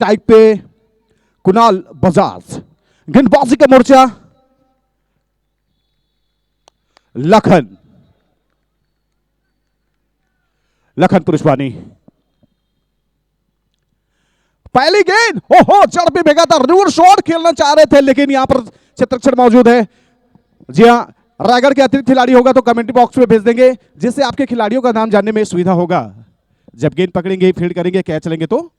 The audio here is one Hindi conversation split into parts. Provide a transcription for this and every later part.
टाइप पे कुणाल बजाज, गेंदबाजी का मोर्चा लखन, लखन पुरुषवानी। पहली गेंद, ओहो, जड़ पे भेगा था, रिवर्स शॉट खेलना चाह रहे थे लेकिन यहां पर चित्रक्षण मौजूद है। जी हाँ, रायगढ़ के अतिरिक्त खिलाड़ी होगा तो कमेंट बॉक्स में भेज देंगे, जिससे आपके खिलाड़ियों का नाम जानने में सुविधा होगा। जब गेंद पकड़ेंगे, फील्ड करेंगे, कैच चलेंगे तो।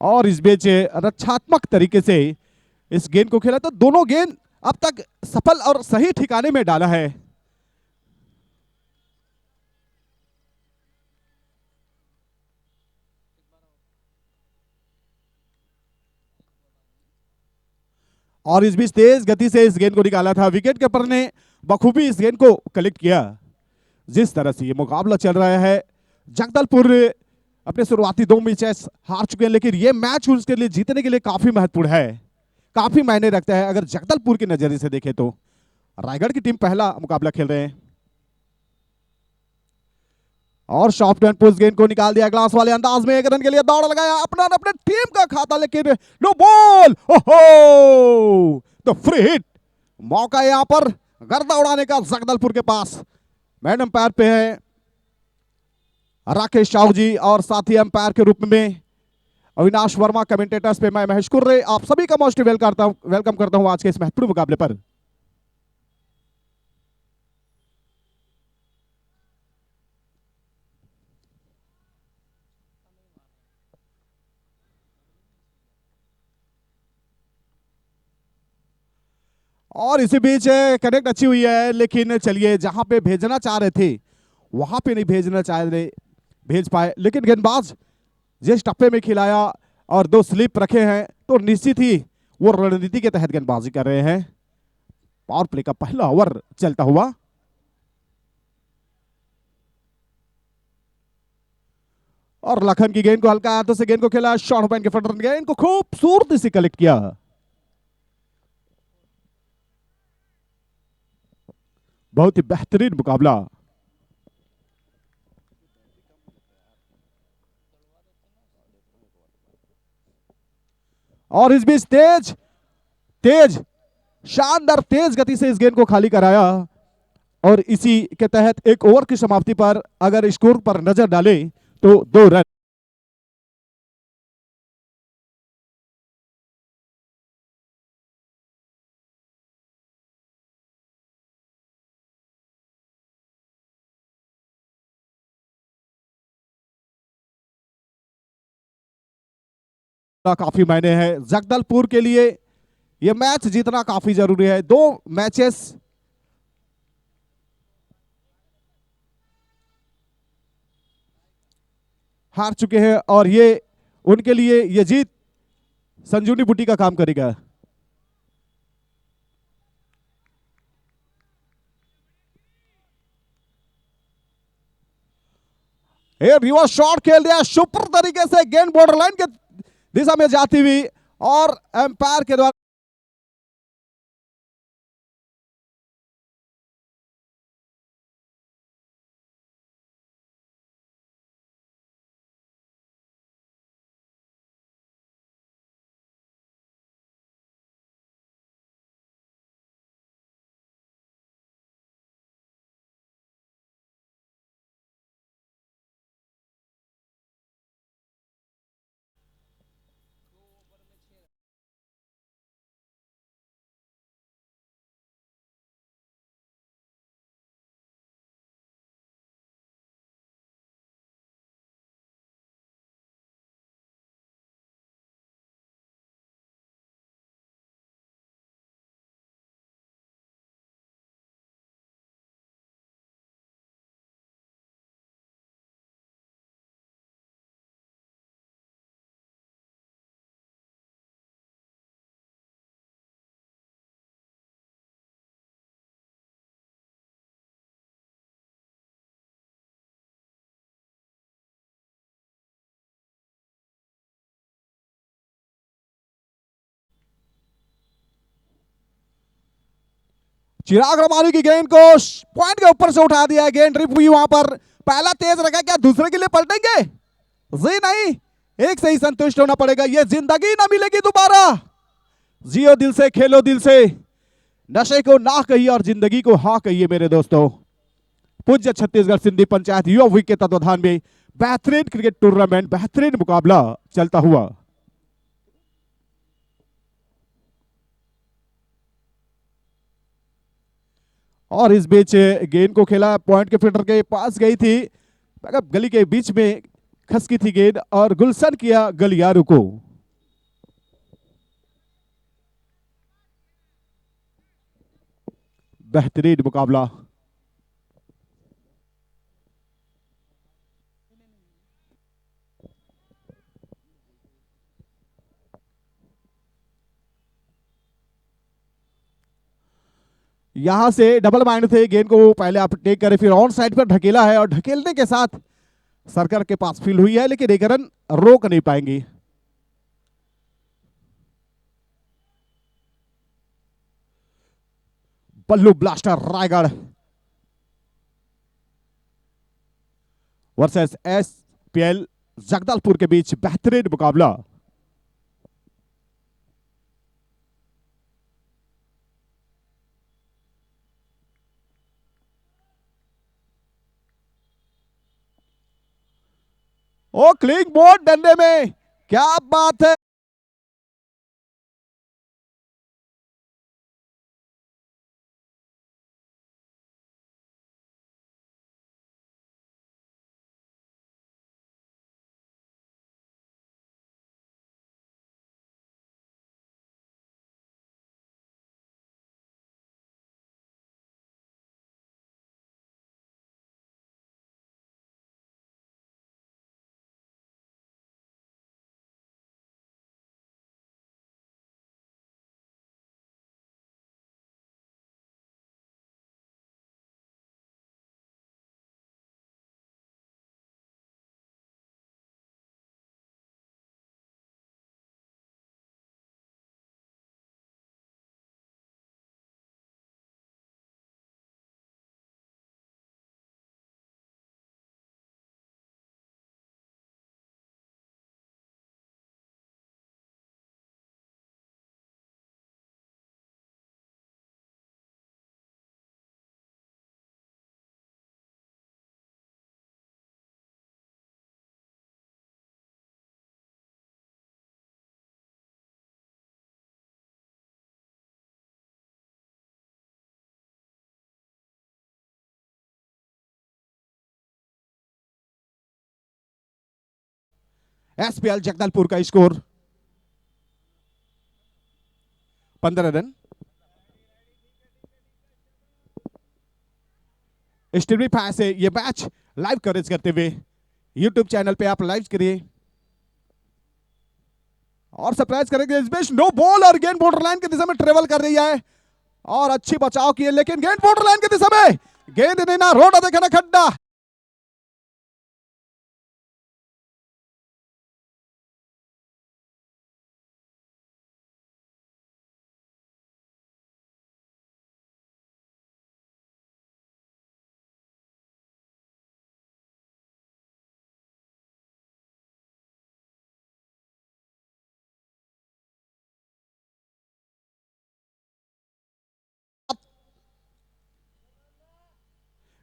और इस बीच रक्षात्मक तरीके से इस गेंद को खेला, तो दोनों गेंद अब तक सफल और सही ठिकाने में डाला है। और इस बीच तेज गति से इस गेंद को निकाला था, विकेट कीपर ने बखूबी इस गेंद को कलेक्ट किया। जिस तरह से ये मुकाबला चल रहा है, जगदलपुर अपने शुरुआती 2 मैचेस हार चुके हैं, लेकिन ये मैच उसके लिए जीतने के लिए काफी महत्वपूर्ण है, काफी मायने रखता है अगर जगदलपुर के नजरिए से देखें तो। रायगढ़ की टीम पहला मुकाबला खेल रहे हैं और सॉफ्ट एंड पुश गेंद को निकाल दिया ग्लास वाले अंदाज में, 1 रन के लिए दौड़ लगाया अपना अपने टीम का खाता, लेकिन नो बॉल, ओहो, तो फ्री हिट। मौका यहां पर गर्दा उड़ाने का जगदलपुर के पास। मैन अंपायर पे है राकेश साहू जी और साथी अंपायर के रूप में अविनाश वर्मा, कमेंटेटर्स पे मैं महेश कुर्रे, आप सभी का मोस्ट वेलकम करता हूं आज के इस महत्वपूर्ण मुकाबले पर। और इसी बीच कनेक्ट अच्छी हुई है, लेकिन चलिए जहां पे भेजना चाह रहे थे वहां पे नहीं भेजना चाह रहे, भेज पाए, लेकिन गेंदबाज जिस टप्पे में खिलाया और 2 स्लिप रखे हैं तो निश्चित ही वो रणनीति के तहत गेंदबाजी कर रहे हैं। पावर प्ले का पहला ओवर चलता हुआ और लखन की गेंद को हल्का हाथों से गेंद को खेला, शॉर्ट पैन के फ्रंट रन, गेंद को खूबसूरती से कलेक्ट किया। बहुत ही बेहतरीन मुकाबला। और इस बीच तेज तेज शानदार तेज गति से इस गेंद को खाली कराया और इसी के तहत एक ओवर की समाप्ति पर अगर स्कोर पर नजर डाले तो 2 रन। काफी मायने है जगदलपुर के लिए, यह मैच जीतना काफी जरूरी है। 2 मैचेस हार चुके हैं और ये उनके लिए ये जीत संजूनी बूटी का काम करेगा। रिवर्स शॉट खेल दिया सुपर तरीके से, गेंद बॉर्डर लाइन के दिशा में जाती हुई और एम्पायर के द्वारा चिराग रमानी की गेंद को पॉइंट के ऊपर से उठा दिया है। गेंद रिप हुई वहां पर, पहला तेज रखा, क्या दूसरे के लिए पलटेंगे? जी नहीं, एक से ही संतुष्ट होना पड़ेगा। ये जिंदगी ना मिलेगी दोबारा। जियो दिल से, खेलो दिल से, नशे को ना कहिए और जिंदगी को हाँ कहिए मेरे दोस्तों। पूज्य छत्तीसगढ़ सिंधी पंचायत युवा विंग के तत्वाधान में बेहतरीन क्रिकेट टूर्नामेंट, बेहतरीन मुकाबला चलता हुआ। और इस बीच गेंद को खेला, पॉइंट के फील्डर के पास गई थी, गली के बीच में खसकी थी गेंद और गुलशन किया गलियारू को। बेहतरीन मुकाबला। यहां से डबल माइंड थे, गेंद को पहले आप टेक करें, फिर ऑन साइड पर ढकेला है और ढकेलने के साथ सरकार के पास फील्ड हुई है, लेकिन एक रन रोक नहीं पाएंगी। Ballu blaster Raigarh versus SPL Jagdalpur के बीच बेहतरीन मुकाबला। ओ क्लिंग बोर्ड डंडे में, क्या बात है। एसपीएल जगदलपुर का स्कोर 15 रन। स्टीवी से ये मैच लाइव कवरेज करते हुए यूट्यूब चैनल पे आप लाइव करिए और सरप्राइज करेंगे। इस बीच नो बॉल और गेंद बॉर्डर लाइन की दिशा में ट्रेवल कर रही है और अच्छी बचाव की है, लेकिन गेंद बॉर्डर लाइन की दिशा में, गेंद नहीं ना, रोड देखा ना खड्डा।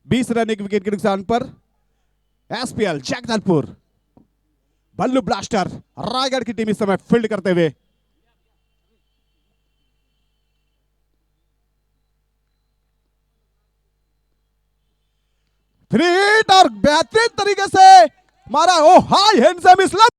बीस रन एक विकेट के नुकसान पर एसपीएल जगदलपुर बल्लू ब्लास्टर रायगढ़ की टीम इस समय फील्ड करते हुए। फ्री हिट और बेहतरीन तरीके से मारा। ओ हाई हैंडसम इस्लाम।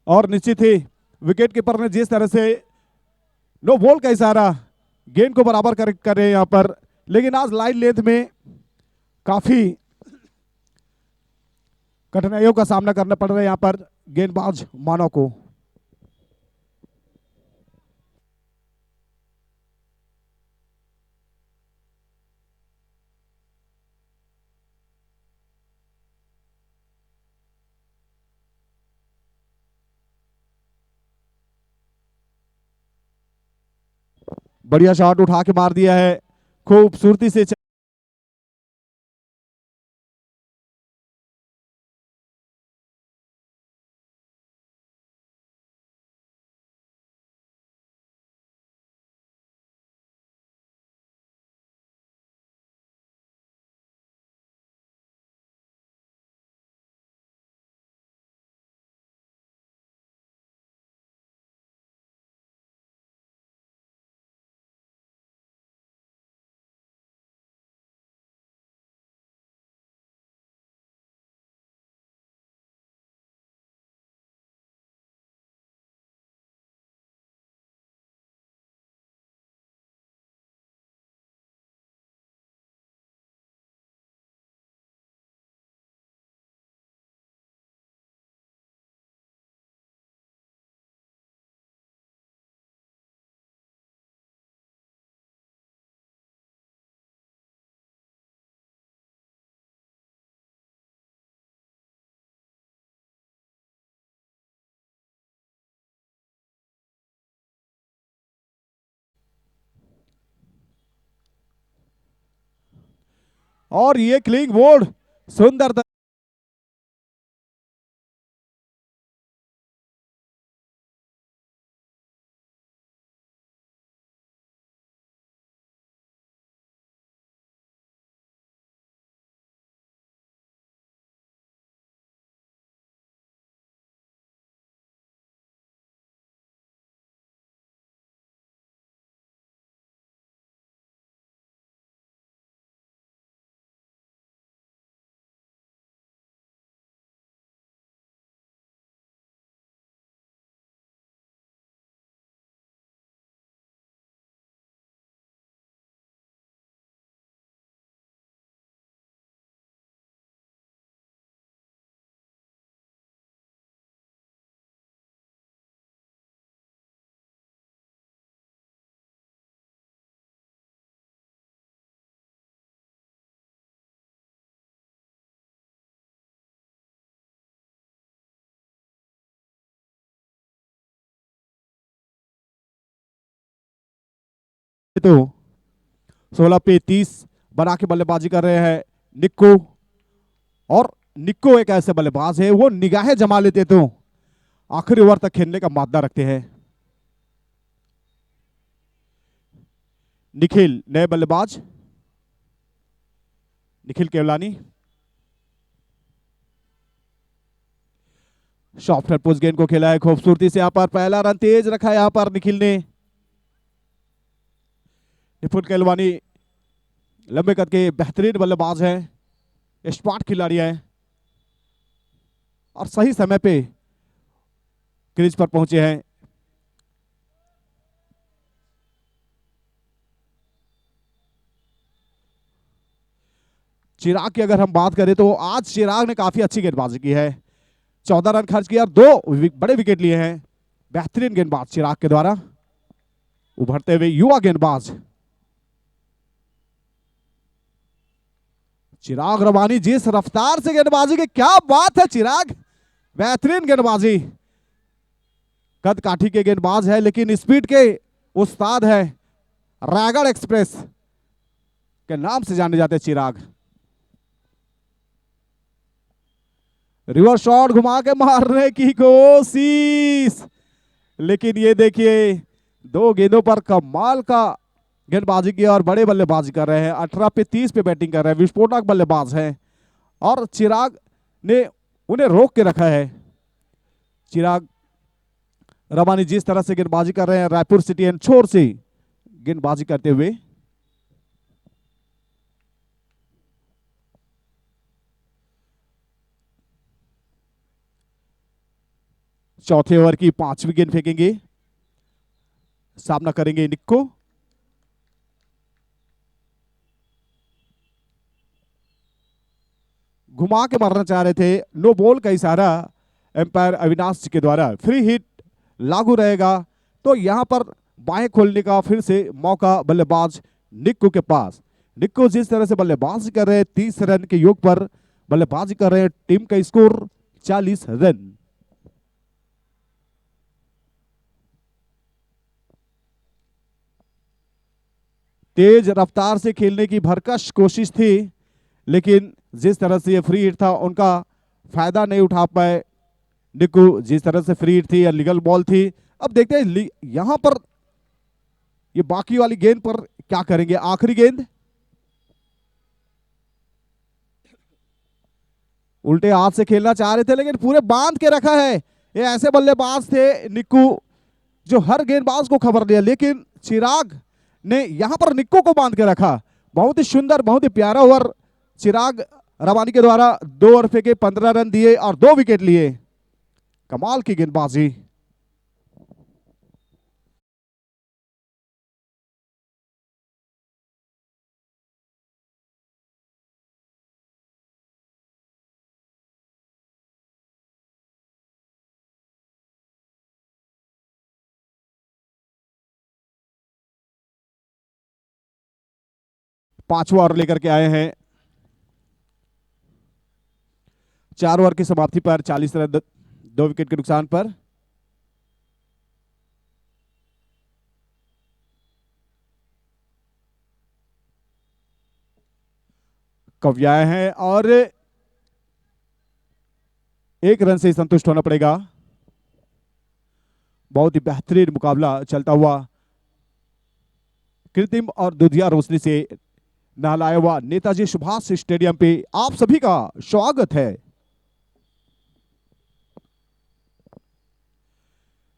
और निश्चित ही विकेट कीपर ने जिस तरह से नो बॉल का इशारा गेंद को बराबर कर रहे हैं यहाँ पर, लेकिन आज लाइन लेंथ में काफी कठिनाइयों का सामना करना पड़ रहा है यहाँ पर गेंदबाज मानव को। बढ़िया शॉट उठा के मार दिया है खूबसूरती से। और ये क्लिंग बोर्ड सुंदर तो 16 पे 30 बना के बल्लेबाजी कर रहे हैं निक्को। और निक्को एक ऐसे बल्लेबाज है वो निगाहें जमा लेते तो आखिरी ओवर तक खेलने का मादा रखते हैं। निखिल नए बल्लेबाज, निखिल केवलानी। सॉफ्ट पुश गेंद को खेला है खूबसूरती से, यहाँ पर पहला रन तेज रखा है यहाँ पर निखिल ने। निपुण केलवानी लंबे कद के बेहतरीन बल्लेबाज हैं, स्मार्ट खिलाड़ी हैं और सही समय पे क्रीज पर पहुंचे हैं। चिराग की अगर हम बात करें तो आज चिराग ने काफी अच्छी गेंदबाजी की है, 14 रन खर्च किया और 2 बड़े विकेट लिए हैं। बेहतरीन गेंदबाज चिराग के द्वारा, उभरते हुए युवा गेंदबाज चिराग रबानी जिस रफ्तार से गेंदबाजी की, क्या बात है चिराग, बेहतरीन गेंदबाजी। कद काठी के गेंदबाज है लेकिन स्पीड के उस्ताद है, रायगढ़ एक्सप्रेस के नाम से जाने जाते चिराग। रिवर्स शॉट घुमा के मारने की कोशिश, लेकिन ये देखिए 2 गेंदों पर कमाल का गेंदबाजी की और बड़े बल्लेबाजी कर रहे हैं। 18 पे 30 पे बैटिंग कर रहे हैं, विस्फोटक बल्लेबाज हैं और चिराग ने उन्हें रोक के रखा है। चिराग रबानी जिस तरह से गेंदबाजी कर रहे हैं, रायपुर सिटी एंड छोर से गेंदबाजी करते हुए, चौथे ओवर की 5वीं गेंद फेंकेंगे, सामना करेंगे निक्को। घुमा के मारना चाह रहे थे, नो बॉल का इशारा एम्पायर अविनाश जी के द्वारा, फ्री हिट लागू रहेगा। तो यहां पर बाएं खोलने का फिर से मौका बल्लेबाज निक्को के पास। निक्को जिस तरह से बल्लेबाजी कर रहे हैं, 30 रन के योग पर बल्लेबाजी कर रहे हैं, टीम का स्कोर 40 रन। तेज रफ्तार से खेलने की भरकश कोशिश थी, लेकिन जिस तरह से ये फ्री हिट था उनका फायदा नहीं उठा पाए निक्को। जिस तरह से फ्री हिट थी या लीगल बॉल थी। अब देखते हैं यहां पर ये बाकी वाली गेंद पर क्या करेंगे। आखिरी गेंद उल्टे हाथ से खेलना चाह रहे थे, लेकिन पूरे बांध के रखा है। ये ऐसे बल्लेबाज थे निक्कू जो हर गेंदबाज को खबर दिया, लेकिन चिराग ने यहां पर निक्को को बांध के रखा। बहुत ही सुंदर, बहुत ही प्यारा ओवर चिराग रवानी के द्वारा। 2 ओवर फेंके, 15 रन दिए और 2 विकेट लिए। कमाल की गेंदबाजी। पांचवा ओवर लेकर के आए हैं। 4 ओवर की समाप्ति पर 40 रन, 2 विकेट के नुकसान पर। कव्याए हैं और 1 रन से संतुष्ट होना पड़ेगा। बहुत ही बेहतरीन मुकाबला चलता हुआ कृत्रिम और दुधिया रोशनी से नहलाया हुआ नेताजी सुभाष स्टेडियम पे आप सभी का स्वागत है।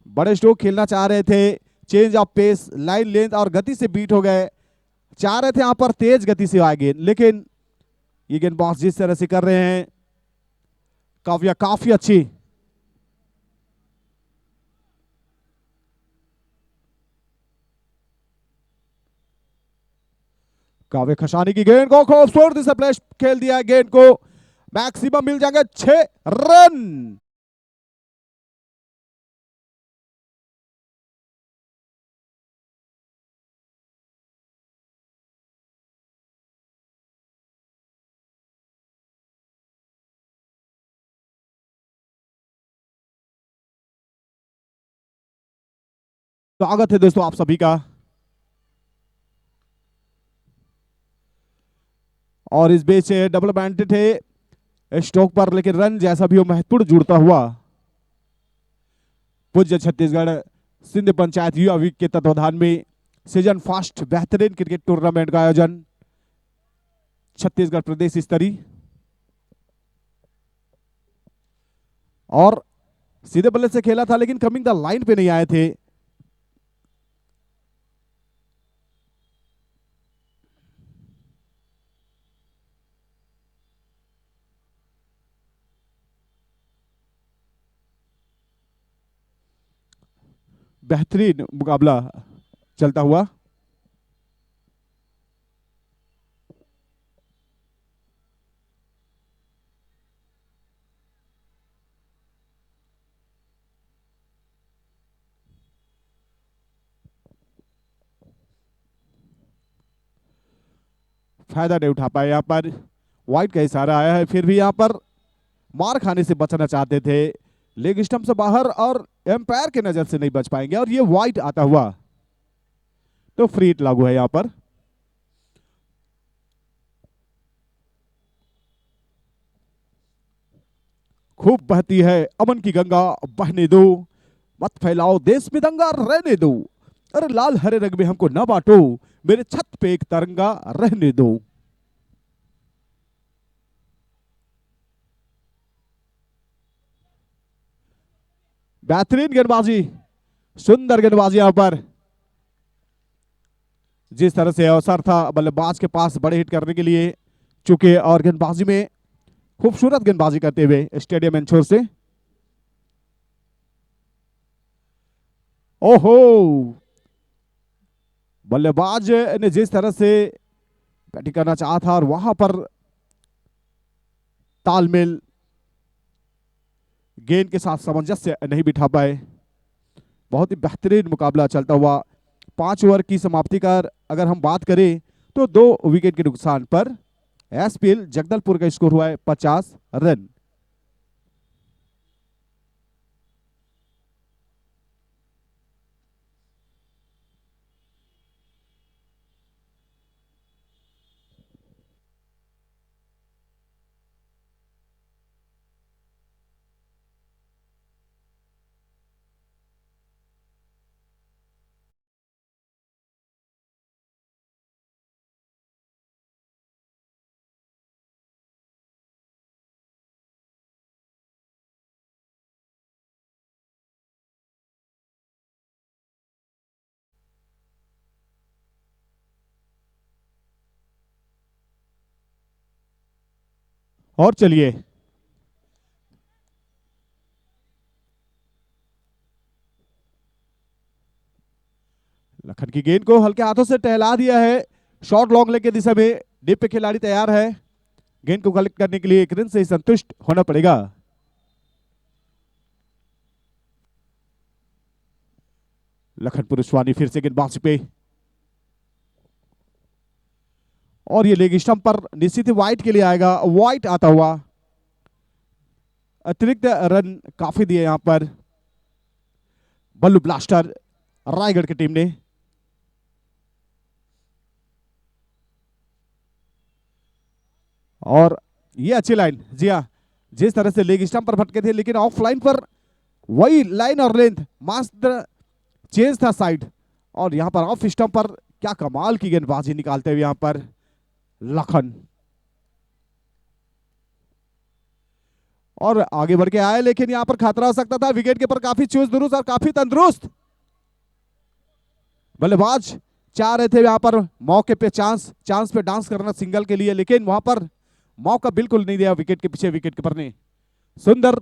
बड़े स्ट्रोक खेलना चाह रहे थे, change of pace, line length और गति से बीट हो गए। चाह रहे थे यहां पर तेज गति से आए गेंद, लेकिन ये गेंदबाज जिस तरह से कर रहे हैं काफी अच्छी। काव्य खशानी की गेंद को खूबसूरती से फ्लैश खेल दिया। गेंद को मैक्सिमम मिल जाएंगे 6 रन। स्वागत है दोस्तों आप सभी का। और इस बेच से डबल बैंडेड है स्ट्रोक पर, लेकिन रन जैसा भी हो महत्वपूर्ण जुड़ता हुआ। पूज्य छत्तीसगढ़ सिंध पंचायत युवा वीक के तत्वाधान में सीजन फर्स्ट बेहतरीन क्रिकेट टूर्नामेंट का आयोजन छत्तीसगढ़ प्रदेश स्तरीय। और सीधे बल्ले से खेला था, लेकिन कमिंग द लाइन पे नहीं आए थे। बेहतरीन मुकाबला चलता हुआ। फायदा नहीं उठा पाए। यहां पर वाइड का इशारा आया है, फिर भी यहां पर मार खाने से बचना चाहते थे। लेग स्टंप से बाहर और एम्पायर के नजर से नहीं बच पाएंगे, और ये वाइड आता हुआ तो फ्री हिट लागू है यहां पर। खूब बहती है अमन की गंगा, बहने दो, मत फैलाओ देश में दंगा, रहने दो। अरे लाल हरे रंग में हमको न बांटो, मेरे छत पे एक तिरंगा रहने दो। बेहतरीन गेंदबाजी, सुंदर गेंदबाजी यहां पर। जिस तरह से अवसर था बल्लेबाज के पास बड़े हिट करने के लिए, चुके और गेंदबाजी में खूबसूरत गेंदबाजी करते हुए स्टेडियम एंचोर से। ओहो, बल्लेबाज ने जिस तरह से बैटिंग करना चाहा था और वहां पर तालमेल, गेंद के साथ सामंजस्य नहीं बिठा पाए। बहुत ही बेहतरीन मुकाबला चलता हुआ 5 ओवर की समाप्ति का अगर हम बात करें तो 2 विकेट के नुकसान पर एसपीएल जगदलपुर का स्कोर हुआ है 50 रन। और चलिए, लखन की गेंद को हल्के हाथों से टहला दिया है। शॉर्ट लॉन्ग लेग के दिशा में डिप पे खिलाड़ी तैयार है। गेंद को कलेक्ट करने के लिए 1 रन से ही संतुष्ट होना पड़ेगा। लखनपुर स्वानी फिर से गेंदबाजी पे, और ये लेग स्टंप पर निश्चित ही वाइट के लिए आएगा। वाइट आता हुआ, अतिरिक्त रन काफी दिए यहां पर बल्लू ब्लास्टर रायगढ़ की टीम ने। और ये अच्छी लाइन, जी हाँ, जिस तरह से लेग स्टंप पर भटके थे लेकिन ऑफ लाइन पर वही लाइन और लेंथ मास्टर चेंज था साइड, और यहां पर ऑफ स्टंप पर क्या कमाल की गेंदबाजी निकालते हुए यहां पर लखन। और आगे बढ़ के आए लेकिन यहां पर खतरा हो सकता था। विकेट के पर काफी चुस्त दुरुस्त और काफी तंदुरुस्त बल्लेबाज चाह रहे थे यहां पर मौके पे चांस चांस पे डांस करना सिंगल के लिए, लेकिन वहां पर मौका बिल्कुल नहीं दिया विकेट के पीछे विकेट कीपर ने। सुंदर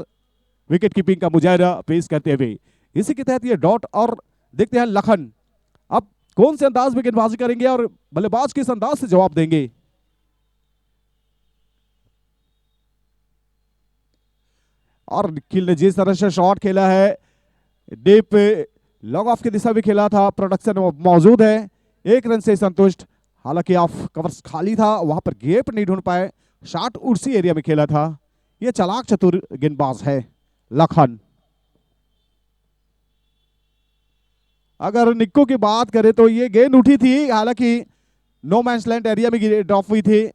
विकेट कीपिंग का मुजाहरा पेश करते हुए इसी के तहत ये डॉट। और देखते हैं लखन अब कौन से अंदाज में गेंदबाजी करेंगे और बल्लेबाज किस अंदाज से जवाब देंगे। और निखिल ने जिस तरह से शॉट खेला है, डीप लॉग ऑफ की दिशा भी खेला था, प्रोडक्शन मौजूद है। 1 रन से संतुष्ट, हालांकि ऑफ कवर्स खाली था, वहां पर गेप नहीं ढूंढ पाए। शॉट उसी एरिया में खेला था। यह चालाक चतुर गेंदबाज है लखन। अगर निक्को की बात करें तो ये गेंद उठी थी, हालांकि नो मैंस लैंड एरिया में ड्रॉप हुई थी।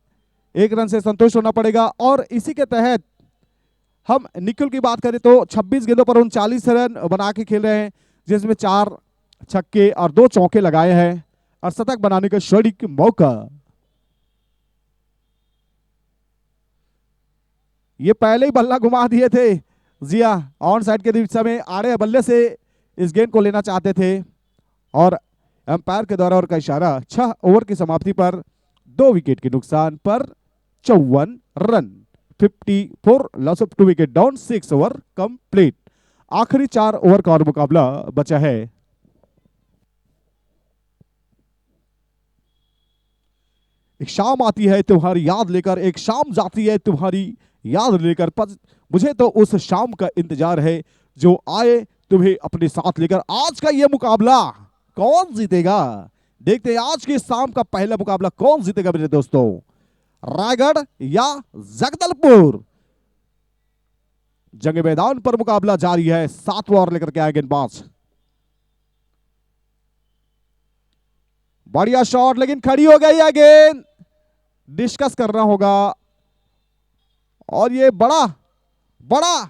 1 रन से संतुष्ट होना पड़ेगा। और इसी के तहत हम निखिल की बात करें तो 26 गेंदों पर 39 रन बना के खेल रहे हैं, जिसमें 4 छक्के और 2 चौके लगाए हैं और शतक बनाने का क्षणिक मौका। ये पहले ही बल्ला घुमा दिए थे। जिया ऑन साइड के दिशा में आड़े बल्ले से इस गेंद को लेना चाहते थे, और अंपायर के द्वारा और का इशारा 6 ओवर की समाप्ति पर 2 विकेट के नुकसान पर 54 run, 54 loss of 2 wicket down, 6 over complete. आखिरी 4 ओवर का और मुकाबला बचा है। एक शाम आती है तुम्हारी याद लेकर, एक शाम जाती है तुम्हारी याद लेकर, मुझे तो उस शाम का इंतजार है जो आए तुम्हें अपने साथ लेकर। आज का ये मुकाबला कौन जीतेगा, देखते हैं आज की शाम का पहला मुकाबला कौन जीतेगा मेरे दोस्तों, रायगढ़ या जगदलपुर। जंग मैदान पर मुकाबला जारी है। 7वां ओवर लेकर के आए गेंदबाज। बढ़िया शॉट, लेकिन खड़ी हो गई है गेंद, डिस्कस करना होगा। और ये बड़ा बड़ा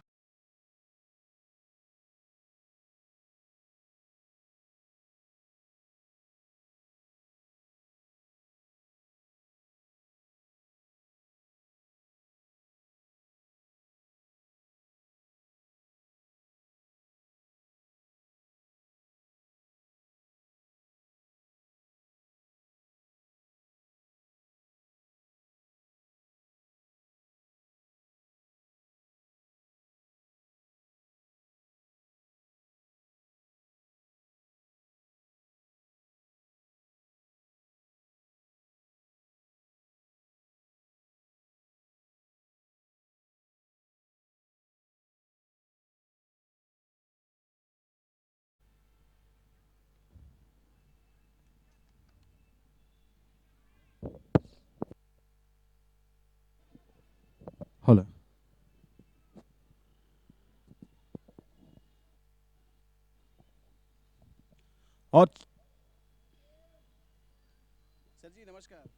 होला और सर जी नमस्कार।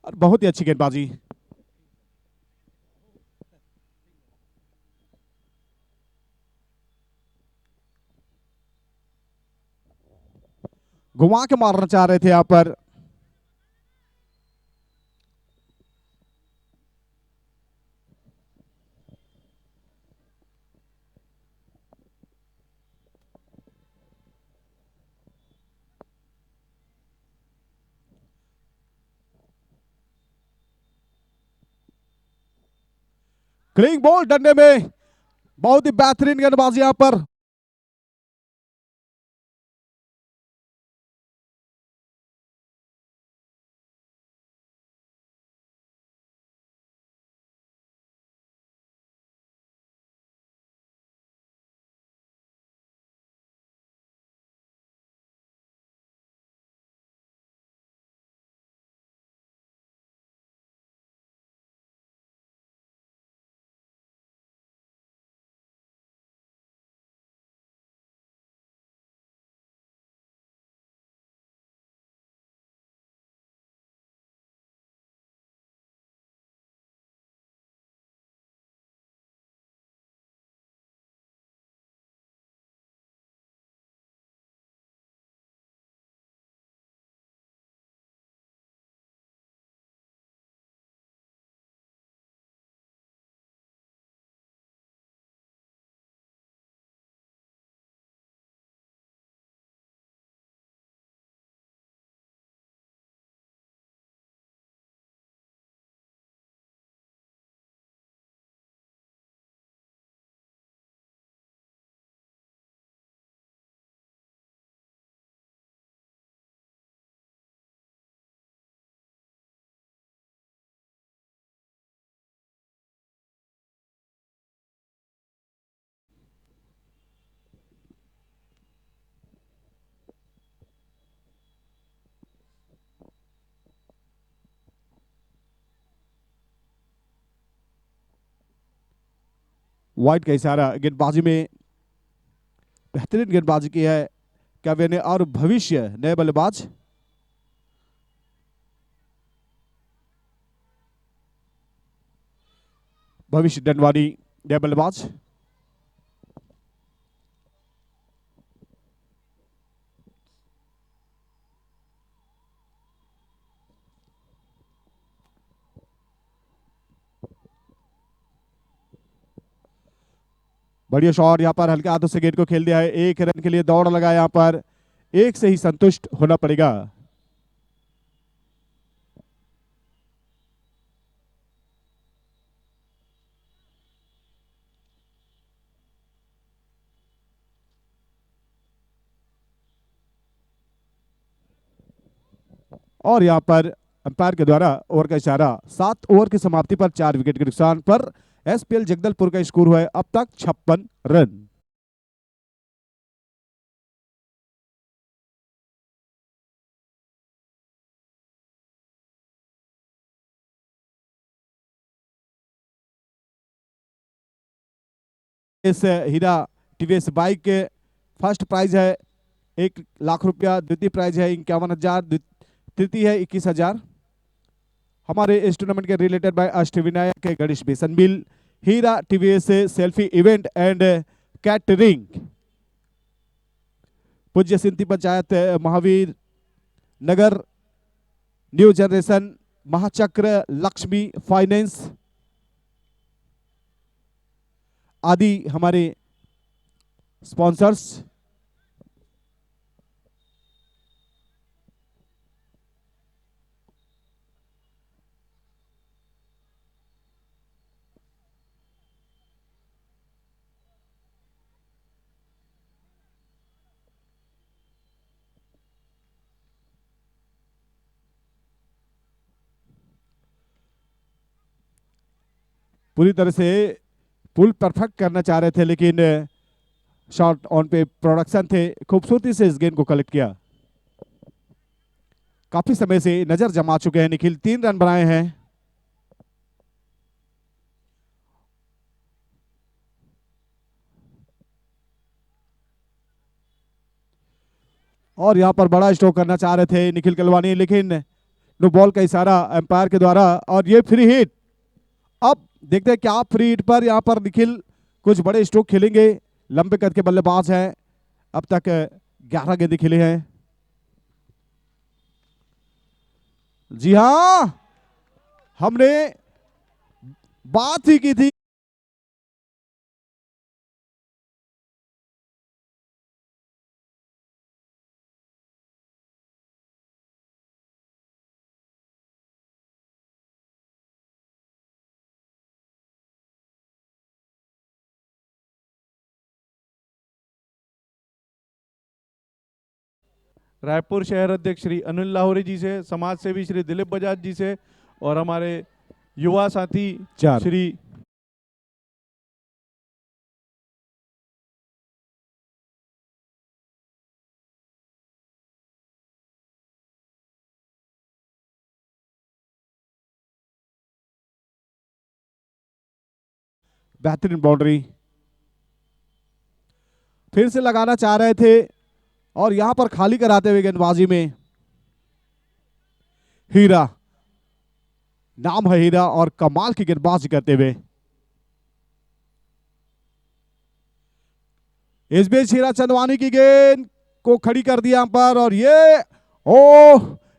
और बहुत ही अच्छी गेंदबाजी। घुमा के मारना चाह रहे थे यहाँ पर। क्लिंग बॉल डंडे में, बहुत ही बेहतरीन गेंदबाजी यहाँ पर। वाइट का इशारा, गेंदबाजी में बेहतरीन गेंदबाजी की है काव्य ने। और भविष्य नए बल्लेबाज भविष्य डंडवानी नए बल्लेबाज। बढ़िया शॉट यहाँ पर, हल्के हाथों से गेंद को खेल दिया है। एक रन के लिए दौड़ लगा यहाँ पर, एक से ही संतुष्ट होना पड़ेगा। और यहाँ पर अंपायर के द्वारा ओवर का इशारा। 7 ओवर की समाप्ति पर 4 विकेट के नुकसान पर एसपीएल जगदलपुर का स्कोर हुआ है अब तक 56 रन। इस हीरा टीवीएस बाइक के फर्स्ट प्राइज है 1 लाख रुपया, द्वितीय प्राइज है 51,000, तृतीय है 21,000। हमारे इस टूर्नामेंट के रिलेटेड बाय अष्टविनायक के Ganesh Besan mill, Heera TVS selfie event and catering, पूज्य Sindhi panchayat Mahavir Nagar, new generation, Mahachakra, Laxmi finance आदि हमारे स्पॉन्सर्स। पूरी तरह से पुल परफेक्ट करना चाह रहे थे, लेकिन शॉट ऑन पे प्रोडक्शन थे, खूबसूरती से इस गेंद को कलेक्ट किया। काफी समय से नजर जमा चुके हैं निखिल, 3 रन बनाए हैं। और यहां पर बड़ा स्ट्रोक करना चाह रहे थे निखिल कलवानी, लेकिन नो बॉल का इशारा एम्पायर के द्वारा और ये फ्री हिट। अब देखते हैं क्या फ्री हिट पर यहां पर निखिल कुछ बड़े स्ट्रोक खेलेंगे। लंबे कद के बल्लेबाज हैं, अब तक 11 गेंदें खेले हैं। जी हां, हमने बात ही की थी। रायपुर शहर अध्यक्ष श्री अनिल लाहौरी जी से, समाज सेवी श्री दिलीप बजाज जी से और हमारे युवा साथी 4 श्री बेहतरीन बाउंड्री फिर से लगाना चाह रहे थे और यहां पर खाली कराते हुए गेंदबाजी में हीरा, नाम है हीरा और कमाल की गेंदबाजी करते हुए इस बीच हीरा चंदवानी की गेंद को खड़ी कर दिया पर, और ये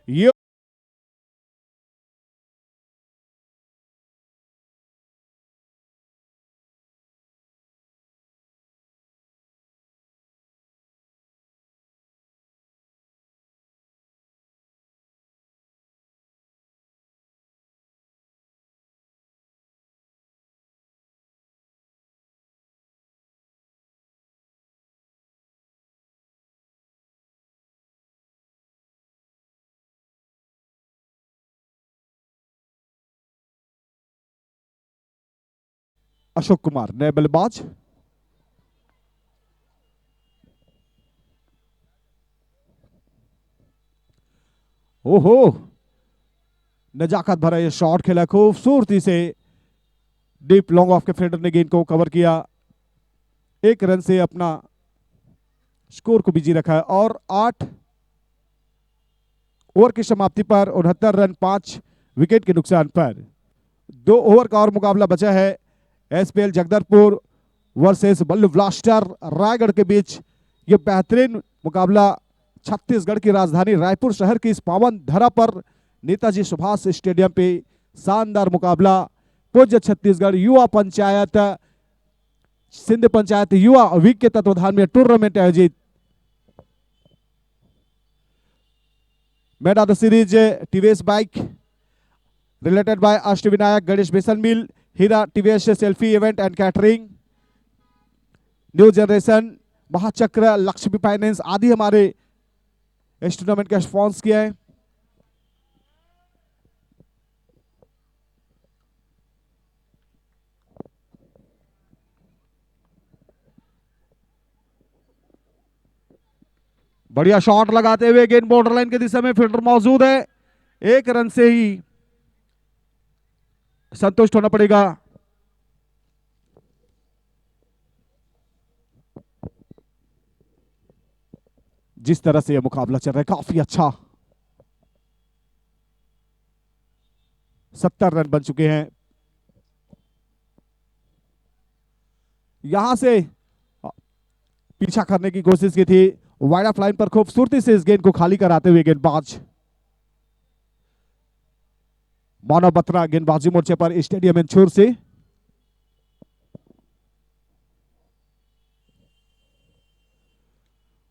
ये अशोक कुमार नए बल्लेबाज। ओहो, नजाकत भरा ये शॉट खेला खूबसूरती से, डीप लॉन्ग ऑफ के फील्डर ने गेंद को कवर किया, 1 रन से अपना स्कोर को बिजी रखा है और 8 ओवर की समाप्ति पर 69 रन 5 विकेट के नुकसान पर 2 ओवर का और मुकाबला बचा है। एसपीएल जगदलपुर वर्सेस बल्लू ब्लास्टर रायगढ़ के बीच ये बेहतरीन मुकाबला छत्तीसगढ़ की राजधानी रायपुर शहर की इस पावन धरा पर नेताजी सुभाष स्टेडियम पे शानदार मुकाबला पूज्य छत्तीसगढ़ युवा पंचायत सिंध पंचायत युवा वीक के तत्वाधान में टूर्नामेंट आयोजित man of the series TVS bike related by Ashtavinayak Ganesh Besan mill, Heera TVS selfie event and catering, new generation, Mahachakra, Laxmi finance आदि हमारे इस टूर्नामेंट का स्पॉन्स किया है। बढ़िया शॉट लगाते हुए गेंद बॉर्डर लाइन के दिशा में, फील्डर मौजूद है, 1 रन से ही संतुष्ट होना पड़ेगा। जिस तरह से यह मुकाबला चल रहा है काफी अच्छा, 70 रन बन चुके हैं। यहां से पीछा करने की कोशिश की थी, वाइड ऑफ लाइन पर खूबसूरती से इस गेंद को खाली कराते हुए गेंदबाज मानव बत्रा गेंदबाजी मोर्चे पर स्टेडियम इंछूर से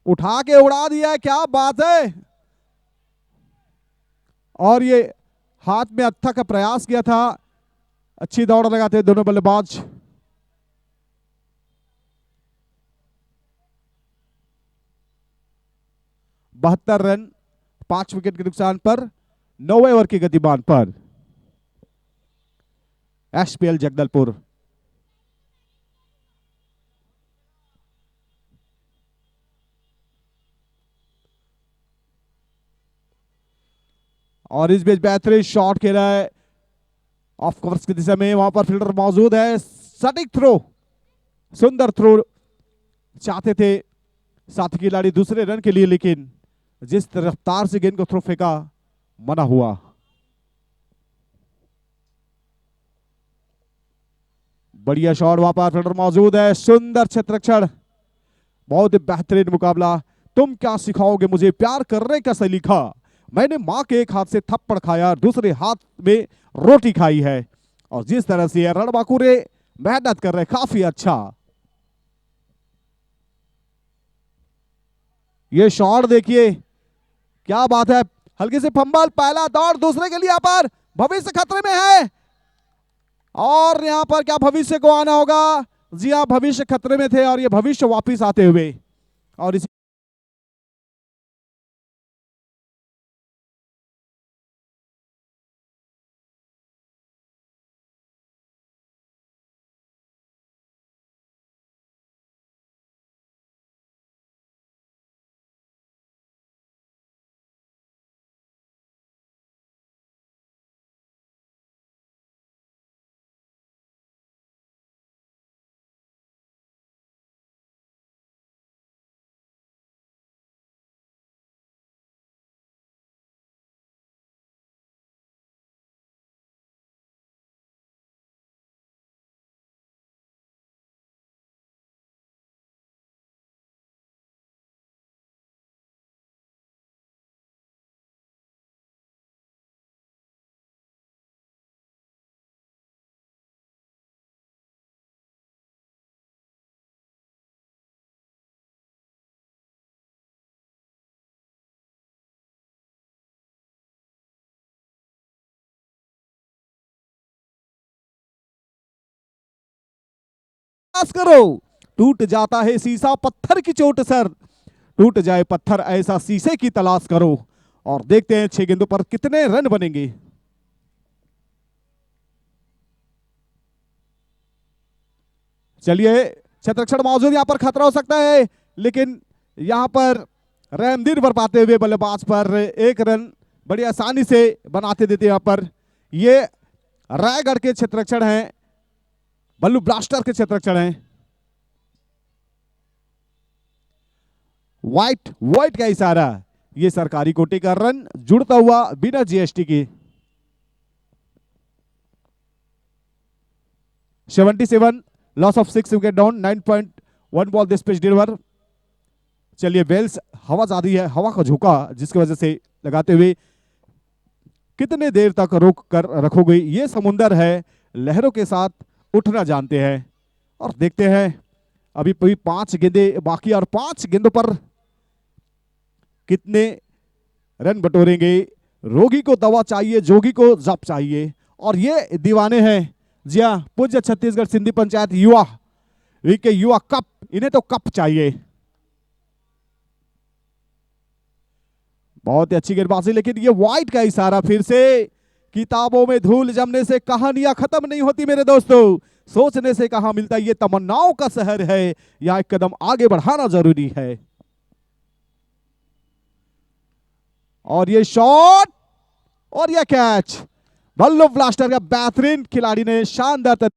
उठा के उड़ा दिया, क्या बात है। और ये हाथ में अत्था का प्रयास किया था, अच्छी दौड़ लगाते दोनों बल्लेबाज। बहत्तर रन 5 विकेट के नुकसान पर 9वें ओवर की गतिमान पर एचपीएल जगदलपुर। और इस बीच बेहतरीन शॉट खेला है ऑफ कवर्स की दिशा में, वहां पर फील्डर मौजूद है, सटीक थ्रो, सुंदर थ्रो चाहते थे साथी खिलाड़ी दूसरे रन के लिए, लेकिन जिस रफ्तार से गेंद को थ्रो फेंका मना हुआ। बढ़िया शॉट, वहां पर फील्डर मौजूद है, सुंदर क्षेत्ररक्षण, बहुत ही बेहतरीन मुकाबला। तुम क्या सिखाओगे मुझे प्यार करने का सलीका, मैंने माँ के एक हाथ से थप्पड़ खाया, दूसरे हाथ में रोटी खाई है। और जिस तरह से रणबांकुरे मेहनत कर रहे, काफी अच्छा ये शॉट देखिए, क्या बात है, हल्की से फंबल, पहला दौड़ दूसरे के लिए, यहाँ पर भविष्य खतरे में है। और यहां पर क्या भविष्य को आना होगा, जी हाँ, भविष्य खतरे में थे और ये भविष्य वापिस आते हुए, और इसी प्रयास करो, टूट जाता है शीशा पत्थर की चोट सर, टूट जाए पत्थर ऐसा शीशे की तलाश करो। और देखते हैं 6 गेंदों पर कितने रन बनेंगे। चलिए, क्षेत्ररक्षण मौजूद, यहां पर खतरा हो सकता है, लेकिन यहां पर रहमदीन पर पाते हुए बल्लेबाज पर एक रन बड़ी आसानी से बनाते देते। यहां पर ये रायगढ़ के क्षेत्ररक्षण हैं, बल्लू ब्लास्टर के क्षेत्ररक्षण हैं। व्हाइट व्हाइट का इशारा, ये सरकारी कोटे का रन जुड़ता हुआ बिना जीएसटी के। 77, loss of 6 wicket down, 9.1 ball this pitch deliver. चलिए, वेल्स हवा ज्यादा है, हवा का झोंका जिसकी वजह से लगाते हुए कितने देर तक रोक कर रखोगे, ये समुंदर है, लहरों के साथ उठना जानते हैं। और देखते हैं, अभी 5 गेंदे बाकी और 5 गेंदों पर कितने रन बटोरेंगे। रोगी को दवा चाहिए, जोगी को जप चाहिए, और ये दीवाने हैं। जी हाँ, पूज्य छत्तीसगढ़ सिंधी पंचायत युवा के युवा कप, इन्हें तो कप चाहिए। बहुत ही अच्छी गेंदबाजी, लेकिन ये व्हाइट का इशारा फिर से। किताबों में धूल जमने से कहानियां खत्म नहीं होती मेरे दोस्तों, सोचने से कहां मिलता, ये तमन्नाओं का शहर है, यहां एक कदम आगे बढ़ाना जरूरी है। और ये शॉट और ये कैच, बल्लू ब्लास्टर का बेहतरीन खिलाड़ी ने शानदार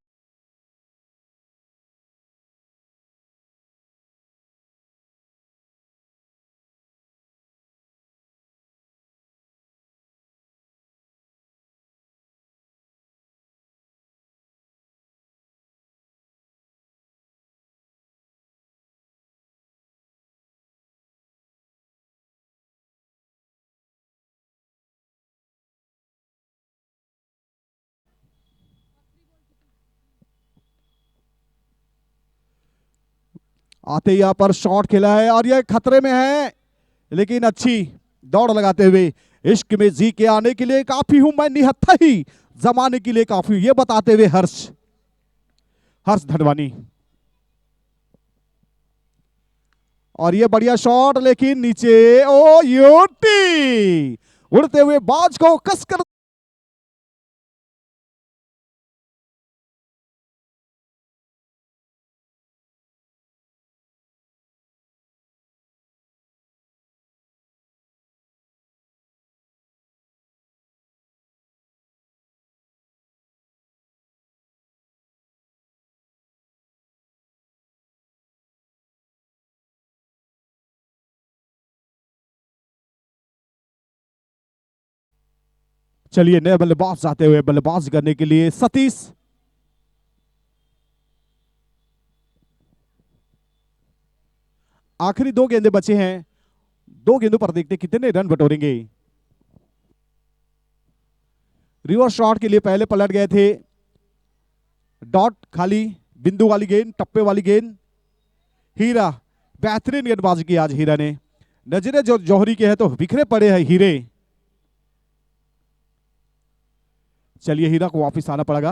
आते यहां पर शॉट खेला है और यह खतरे में है, लेकिन अच्छी दौड़ लगाते हुए, इश्क में जी के आने के लिए काफी हूं मैं, निहत्था ही जमाने के लिए काफी, ये बताते हुए हर्ष धनवानी। और ये बढ़िया शॉट, लेकिन नीचे, ओ यूटी, उड़ते हुए बाज को कसकर चलिए नए बल्लेबाज आते हुए बल्लेबाज करने के लिए सतीश। आखिरी 2 गेंदें बचे हैं, 2 गेंदों पर देखते कितने रन बटोरेंगे। रिवर्स शॉट के लिए पहले पलट गए थे, डॉट खाली, बिंदु वाली गेंद, टप्पे वाली गेंद। हीरा, बेहतरीन गेंदबाजी की आज हीरा ने। नजरे जो जौहरी के है तो बिखरे पड़े हैं हीरे। चलिए हीरा को वापस आना पड़ेगा।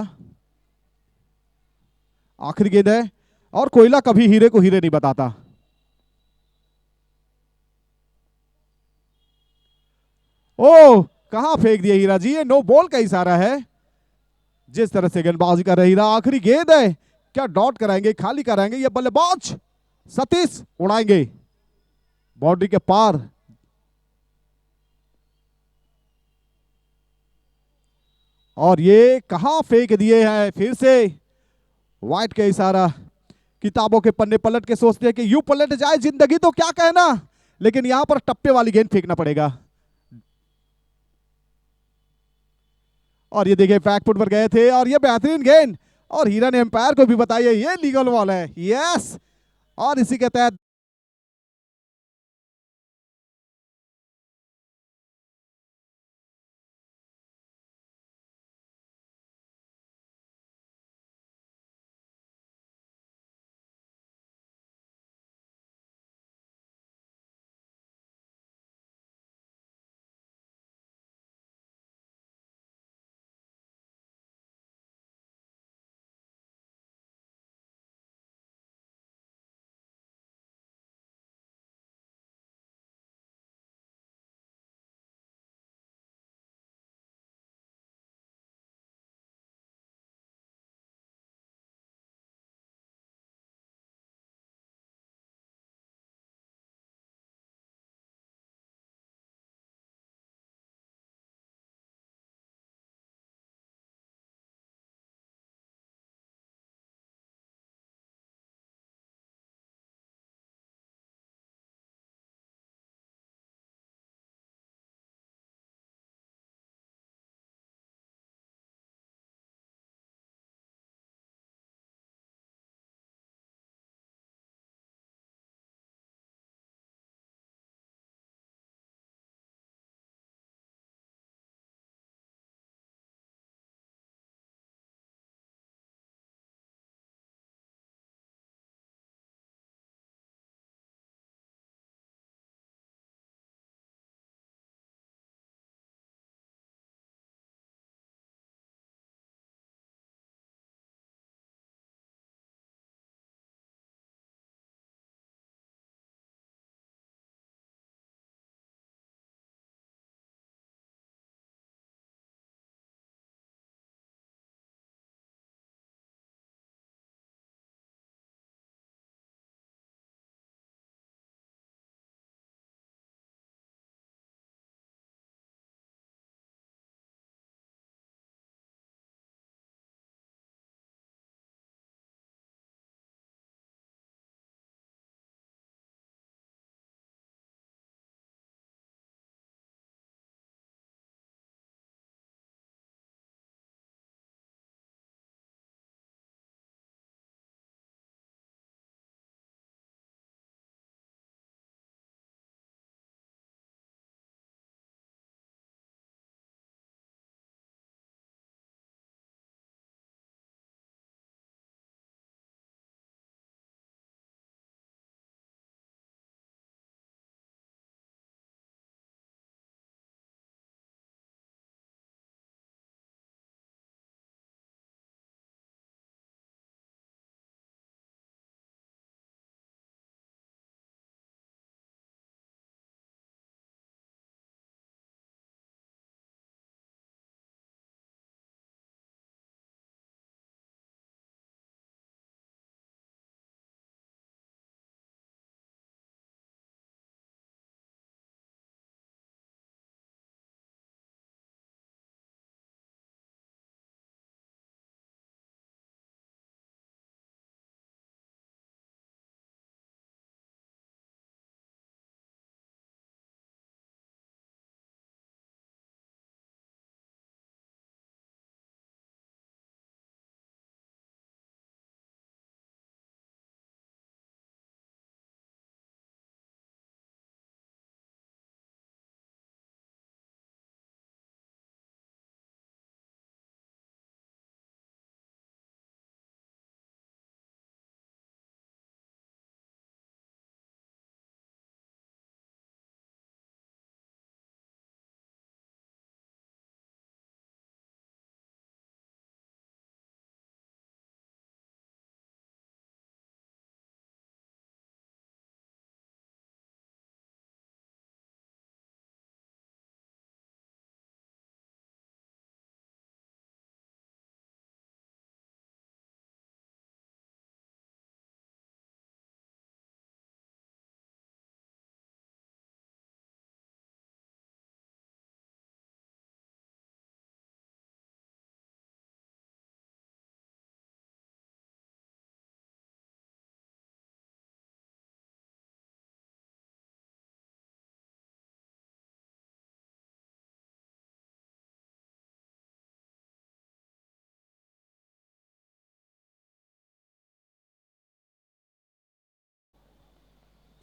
आखिरी गेंद है और कोयला कभी हीरे को हीरे नहीं बताता। ओ, कहां फेंक दिया हीरा जी, ये नो बॉल का इशारा है। जिस तरह से गेंदबाजी कर रहे हीरा, आखिरी गेंद है, क्या डॉट कराएंगे, खाली कराएंगे, ये बल्लेबाज सतीश उड़ाएंगे बाउंड्री के पार। और ये कहां फेंक दिए हैं फिर से, वाइट का इशारा। किताबों के पन्ने पलट के सोचते हैं कि यूं पलट जाए जिंदगी तो क्या कहना, लेकिन यहां पर टप्पे वाली गेंद फेंकना पड़ेगा। और ये देखिए बैक फुट पर गए थे और ये बेहतरीन गेंद, और हीरा ने एम्पायर को भी बताया ये लीगल बॉल है। यस, और इसी के तहत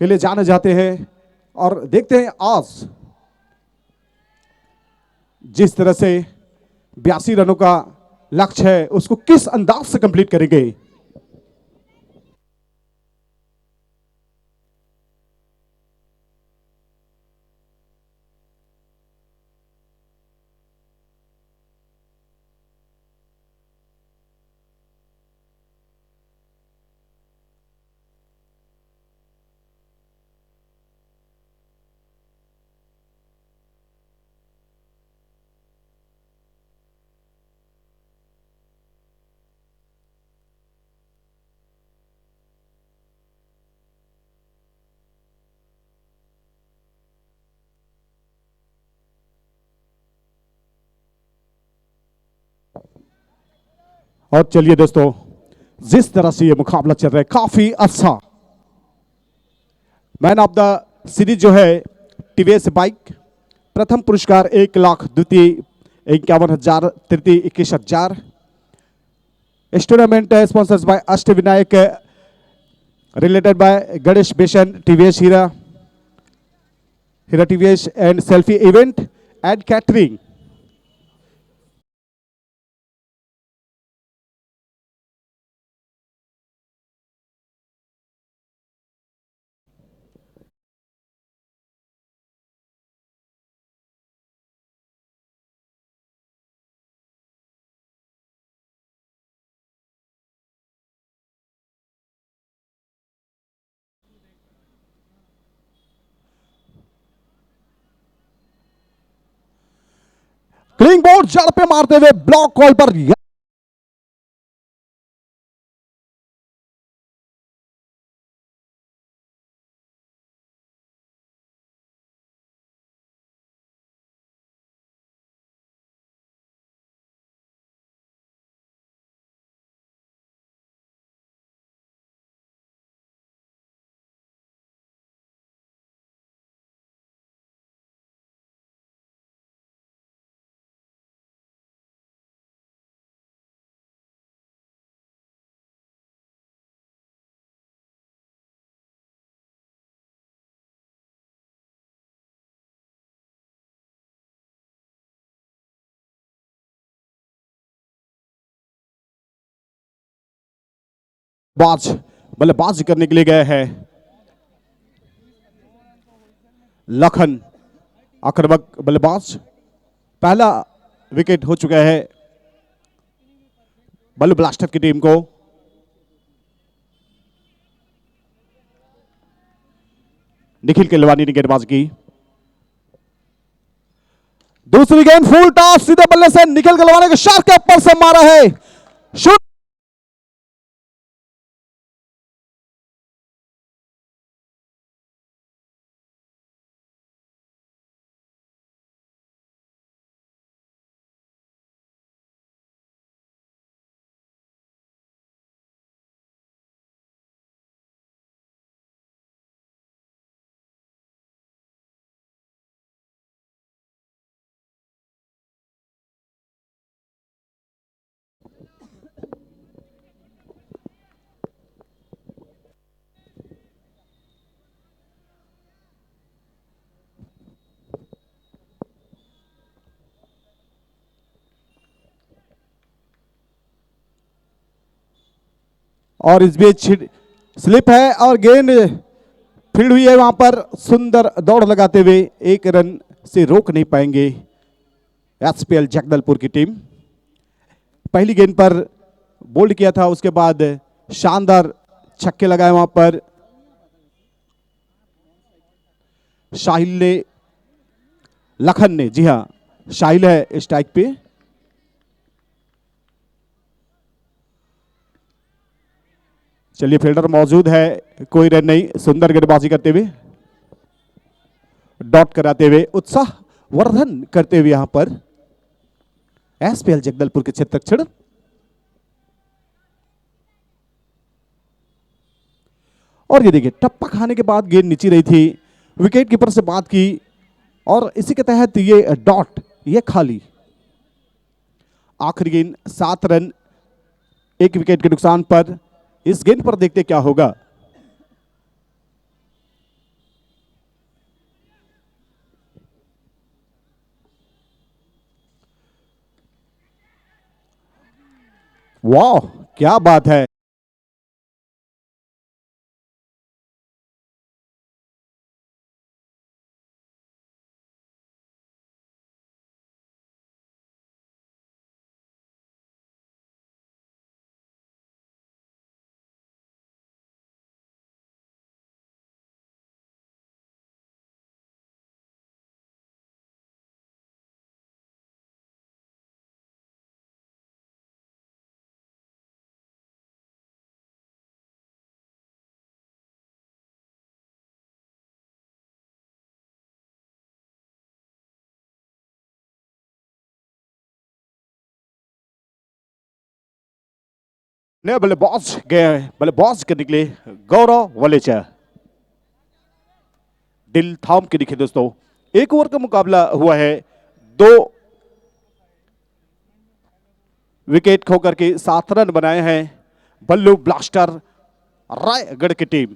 के लिए जाने जाते हैं। और देखते हैं आज जिस तरह से 82 रनों का लक्ष्य है उसको किस अंदाज से कंप्लीट करेंगे। और चलिए दोस्तों, जिस तरह से ये मुकाबला चल रहा है काफी अच्छा। मैन ऑफ द सीरीज जो है टीवीएस बाइक, प्रथम पुरस्कार 1 लाख, द्वितीय 51,000, तृतीय 21,000। इस tournament sponsors by Ashtavinayak, related by Ganesh Besan, TVS Heera, Heera TVS and selfie event and catering. Clean bowled जड़ पे मारते हुए ब्लॉक कॉल पर बाज बल्लेबाजी करने के लिए गए हैं लखन, आक्रामक बल्लेबाज। पहला विकेट हो चुका है बल्लू ब्लास्टर की टीम को। निखिल केलवानी ने गेंदबाजी की। दूसरी गेंद फुल टॉस, सीधे बल्ले से निखिल केलवानी के शॉट के ऊपर से मारा है। शूट और इस बीच स्लिप है और गेंद फील्ड हुई है। वहां पर सुंदर दौड़ लगाते हुए 1 रन से रोक नहीं पाएंगे एसपीएल जगदलपुर की टीम। पहली गेंद पर बोल्ड किया था, उसके बाद शानदार छक्के लगाए वहां पर शाहिल ने, लखन ने। जी हां, शाहिल है स्ट्राइक पे। चलिए, फील्डर मौजूद है, कोई रन नहीं। सुंदर गेंदबाजी करते हुए, डॉट कराते हुए, उत्साह वर्धन करते हुए यहां पर एसपीएल जगदलपुर के क्षेत्रक्षण। और ये देखिए, टप्पा खाने के बाद गेंद नीचे रही थी, विकेट कीपर से बात की और इसी के तहत ये डॉट, ये खाली। आखिरी गेंद 7 रन 1 विकेट के नुकसान पर। इस गेंद पर देखते क्या होगा। वाह, क्या बात है। नए बल्लेबाज गए, बल्लेबाज के निकले गौरव वलेचा। दिल थाम के दिखे दोस्तों। एक ओवर का मुकाबला हुआ है, 2 विकेट खोकर के 7 रन बनाए हैं बल्लू ब्लास्टर रायगढ़ की टीम।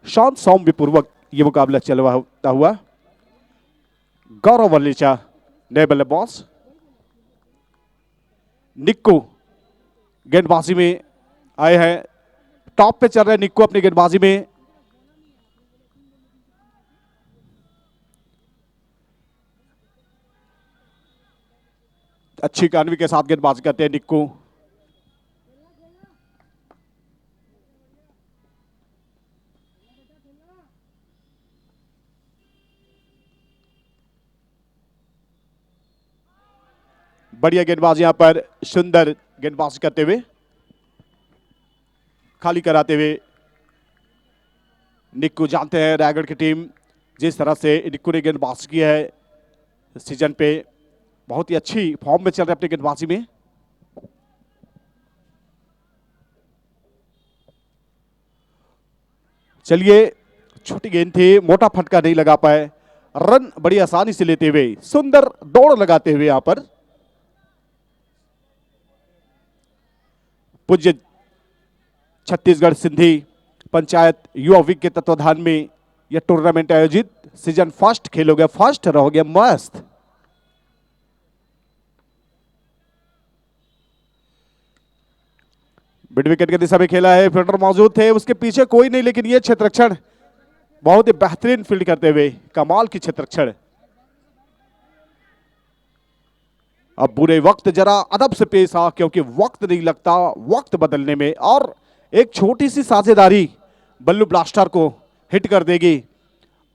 शांत सौम्य पूर्वक यह मुकाबला चलवाता हुआ। गौरव वलेचा नए बल्लेबाज। निक्कू गेंदबाजी में आए हैं, टॉप पे चल रहे निक्कू अपनी गेंदबाजी में। अच्छी कानवी के साथ गेंदबाजी करते हैं निक्कू। बढ़िया गेंदबाज यहां पर, सुंदर गेंदबाजी करते हुए, खाली कराते हुए। निक्कू जानते हैं रायगढ़ की टीम जिस तरह से निक्कू ने गेंदबाजी की है सीजन पे, बहुत ही अच्छी फॉर्म में चल रहे अपनी गेंदबाजी में। चलिए, छोटी गेंद थी, मोटा फटका नहीं लगा पाए, रन बड़ी आसानी से लेते हुए, सुंदर दौड़ लगाते हुए यहां पर पूज्य छत्तीसगढ़ सिंधी पंचायत युवा विंग के तत्वाधान में यह टूर्नामेंट आयोजित। सीजन फर्स्ट खेलोगे, फर्स्ट रहोगे मस्त। मिड विकेट की दिशा में खेला है, फील्डर मौजूद थे, उसके पीछे कोई नहीं, लेकिन यह क्षेत्ररक्षण बहुत ही बेहतरीन फील्ड करते हुए, कमाल की क्षेत्ररक्षण। अब बुरे वक्त जरा अदब से पेश आ, क्योंकि वक्त नहीं लगता वक्त बदलने में, और एक छोटी सी साझेदारी बल्लू ब्लास्टर को हिट कर देगी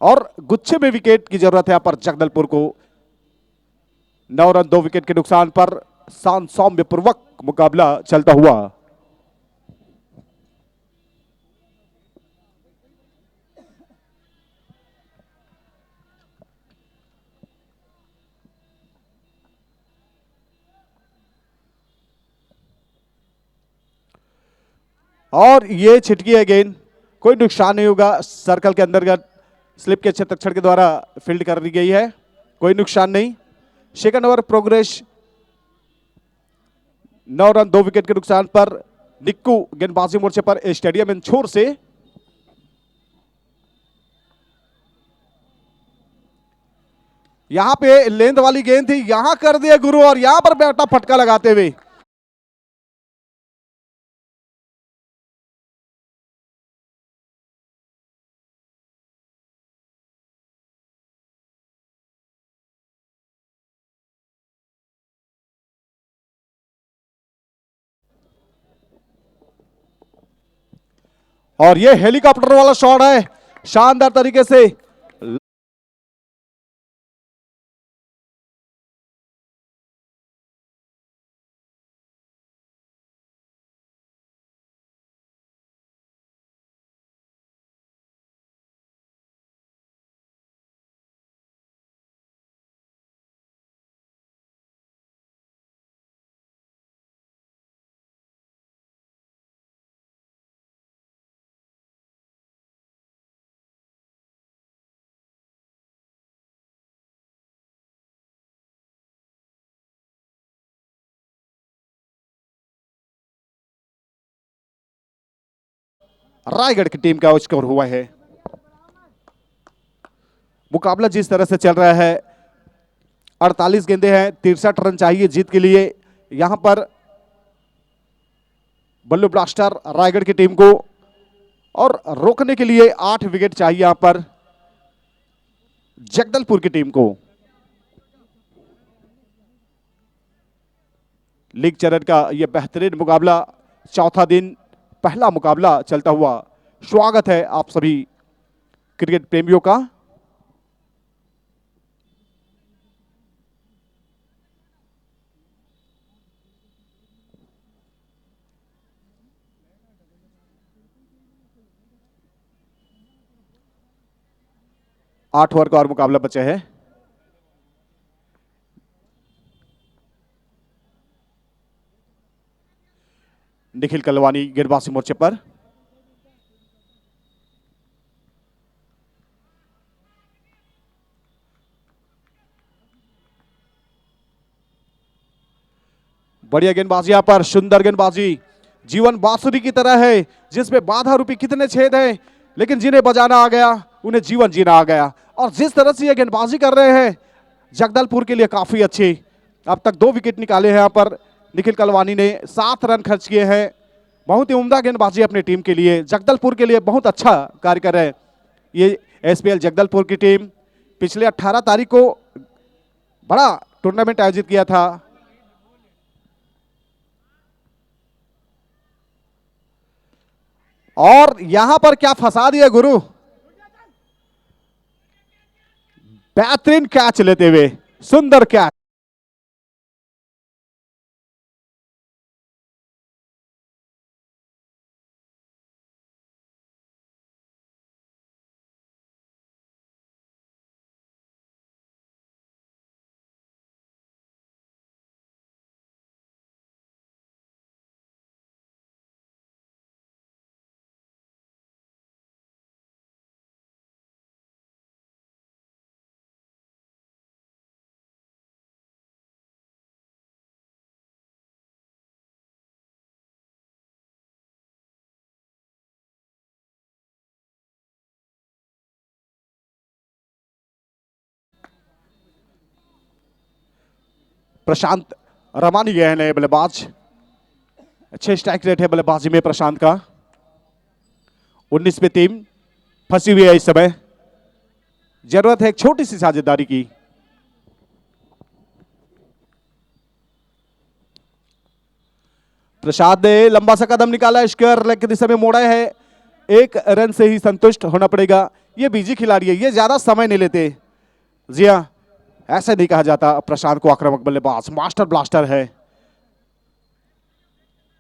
और गुच्छे में विकेट की जरूरत है यहां पर जगदलपुर को। 9 रन 2 विकेट के नुकसान पर शांत सौम्य पूर्वक मुकाबला चलता हुआ। और ये छिटकी है गेंद, कोई नुकसान नहीं होगा, सर्कल के अंतर्गत स्लिप के क्षेत्ररक्षण के द्वारा फील्ड कर दी गई है, कोई नुकसान नहीं। Second over progress, 9 run 2 wicket के नुकसान पर निक्कू गेंदबाजी मोर्चे पर स्टेडियम इंछोर से। यहां पे लेंथ वाली गेंद थी, यहां कर दिया गुरु, और यहां पर बेटा फटका लगाते हुए और ये हेलीकॉप्टर वाला शॉट है, शानदार तरीके से। रायगढ़ की टीम का स्कोर हुआ है। मुकाबला जिस तरह से चल रहा है, 48 गेंदें हैं, 63 रन चाहिए जीत के लिए। यहां पर बल्लू ब्लास्टर रायगढ़ की टीम को, और रोकने के लिए 8 विकेट चाहिए यहां पर जगदलपुर की टीम को। लीग चरण का यह बेहतरीन मुकाबला, चौथा दिन, पहला मुकाबला चलता हुआ। स्वागत है आप सभी क्रिकेट प्रेमियों का। आठ ओवर का और मुकाबला बचे है। निखिल कलवानी गेंदबाजी मोर्चे पर। बढ़िया गेंदबाजी यहां पर, सुंदर गेंदबाजी, जीवन बांसुरी की तरह है जिसमें बाधा रूपी कितने छेद हैं, लेकिन जिन्हें बजाना आ गया उन्हें जीवन जीना आ गया। और जिस तरह से ये गेंदबाजी कर रहे हैं जगदलपुर के लिए काफी अच्छी। अब तक 2 विकेट निकाले हैं यहां पर निखिल कलवानी ने, 7 रन खर्च किए हैं। बहुत ही उम्दा गेंदबाजी अपनी टीम के लिए, जगदलपुर के लिए बहुत अच्छा कार्य कर रहे हैं ये एसपीएल जगदलपुर की टीम। पिछले 18 तारीख को बड़ा टूर्नामेंट आयोजित किया था। और यहां पर क्या फंसा दिया गुरु, बेहतरीन कैच लेते हुए, सुंदर कैच। प्रशांत रमानी गए हैं बल्लेबाज, अच्छे स्ट्राइक रेट है बल्लेबाजी में प्रशांत का। 19 पे 3 फंसी हुई है इस समय, जरूरत है एक छोटी सी साझेदारी की। प्रसाद ने लंबा सा कदम निकाला, स्क्वायर लेग की दिशा में मोड़ा है। 1 रन से ही संतुष्ट होना पड़ेगा। ये बीजी खिलाड़ी है, ये ज्यादा समय नहीं लेते। जी हाँ, ऐसे नहीं कहा जाता प्रशांत को आक्रामक बल्लेबाज, मास्टर ब्लास्टर है,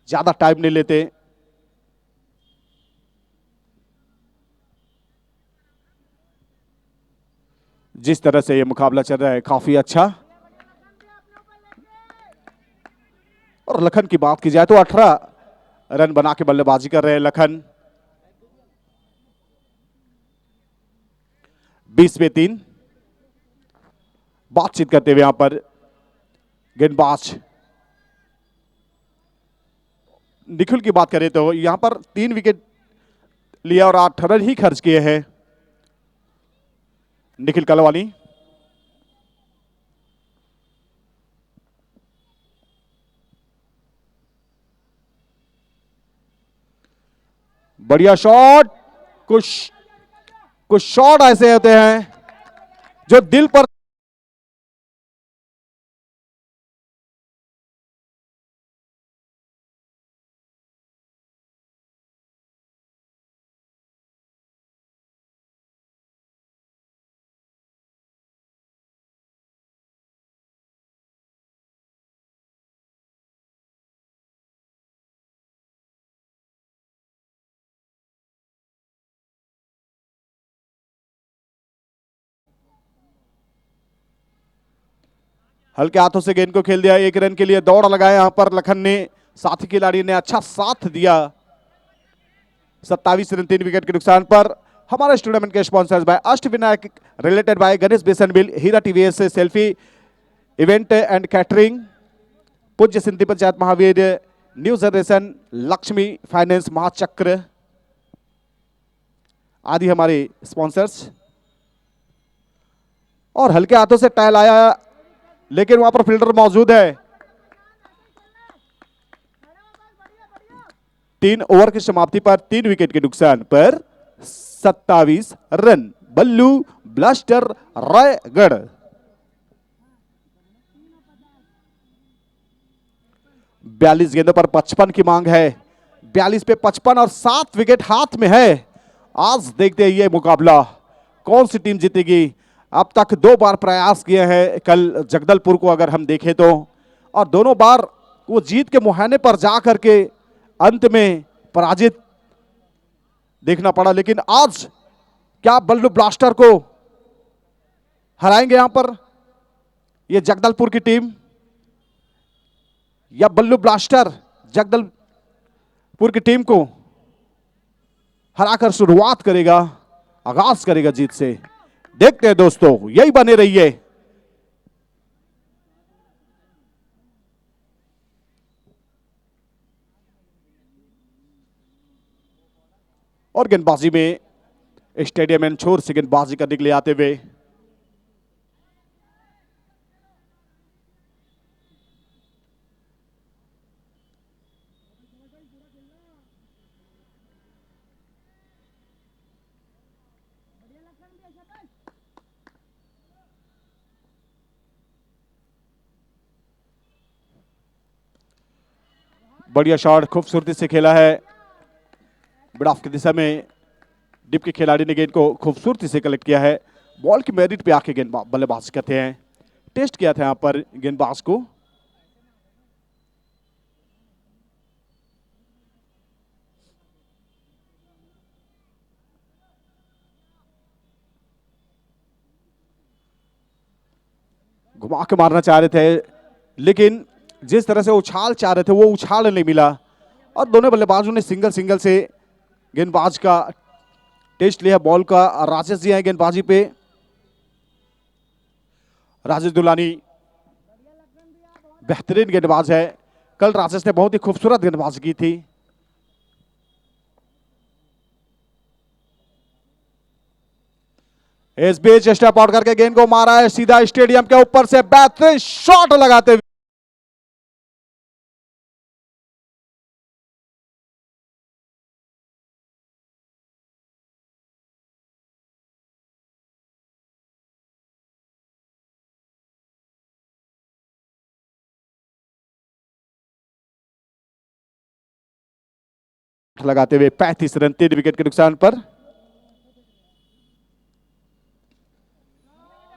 ज्यादा टाइम नहीं लेते। जिस तरह से ये मुकाबला चल रहा है काफी अच्छा। और लखन की बात की जाए तो 18 रन बना के बल्लेबाजी कर रहे हैं लखन। 20 पे 3 बातचीत करते हुए यहां पर गेंदबाज निखिल की बात करें तो यहां पर 3 विकेट लिया और 8 रन ही खर्च किए हैं निखिल कलवानी। बढ़िया शॉट, कुछ कुछ शॉट ऐसे होते हैं जो दिल पर हल्के हाथों से गेंद को खेल दिया। 1 रन के लिए दौड़ लगाया यहां पर लखन ने, साथी खिलाड़ी ने अच्छा साथ दिया। 27 रन 3 विकेट के नुकसान पर। हमारे इस टूर्नामेंट के sponsors by Ashtavinayak, related by Ganesh Besan mill, Heera TVS selfie event and catering, पूज्य Sindhi panchayat Mahavir, new generation, Laxmi finance, Mahachakra आदि हमारे स्पॉन्सर्स। और हल्के हाथों से टहल आया, लेकिन वहां पर फील्डर मौजूद है। 3 ओवर की समाप्ति पर 3 विकेट के नुकसान पर 27 रन। बल्लू ब्लास्टर रायगढ़। बयालीस गेंदों पर 55 की मांग है। 42 पे 55 और 7 विकेट हाथ में है। आज देखते हैं ये मुकाबला कौन सी टीम जीतेगी। अब तक 2 बार प्रयास किए हैं कल जगदलपुर को अगर हम देखें तो, और दोनों बार वो जीत के मुहाने पर जा करके अंत में पराजित देखना पड़ा। लेकिन आज क्या बल्लू ब्लास्टर को हराएंगे यहां पर ये जगदलपुर की टीम, या बल्लू ब्लास्टर जगदलपुर की टीम को हराकर शुरुआत करेगा, आगाज करेगा जीत से। देखते हैं दोस्तों, यही बने रहिए। और गेंदबाजी में स्टेडियम में छोर से गेंदबाजी करने के लिए आते हुए बढ़िया शॉट खूबसूरती से खेला है। मिड ऑफ की दिशा में डिप के खिलाड़ी ने गेंद को खूबसूरती से कलेक्ट किया है। बॉल की मेरिट पे आके गेंद बल्लेबाज करते हैं। टेस्ट किया था यहां पर गेंदबाज को। घुमा के मारना चाह रहे थे, लेकिन जिस तरह से उछाल चाह रहे थे वो उछाल नहीं मिला, और दोनों बल्लेबाजों ने सिंगल सिंगल से गेंदबाज का टेस्ट लिया बॉल का। राजेश जी हैं गेंदबाजी पे। राजेश दुलानी बेहतरीन गेंदबाज है। कल राजेश ने बहुत ही खूबसूरत गेंदबाजी की थी। इस बीच स्टेप आउट करके गेंद को मारा है सीधा स्टेडियम के ऊपर से, बेहतरीन शॉट लगाते हुए। लगाते हुए 35 रन 3 विकेट के नुकसान पर।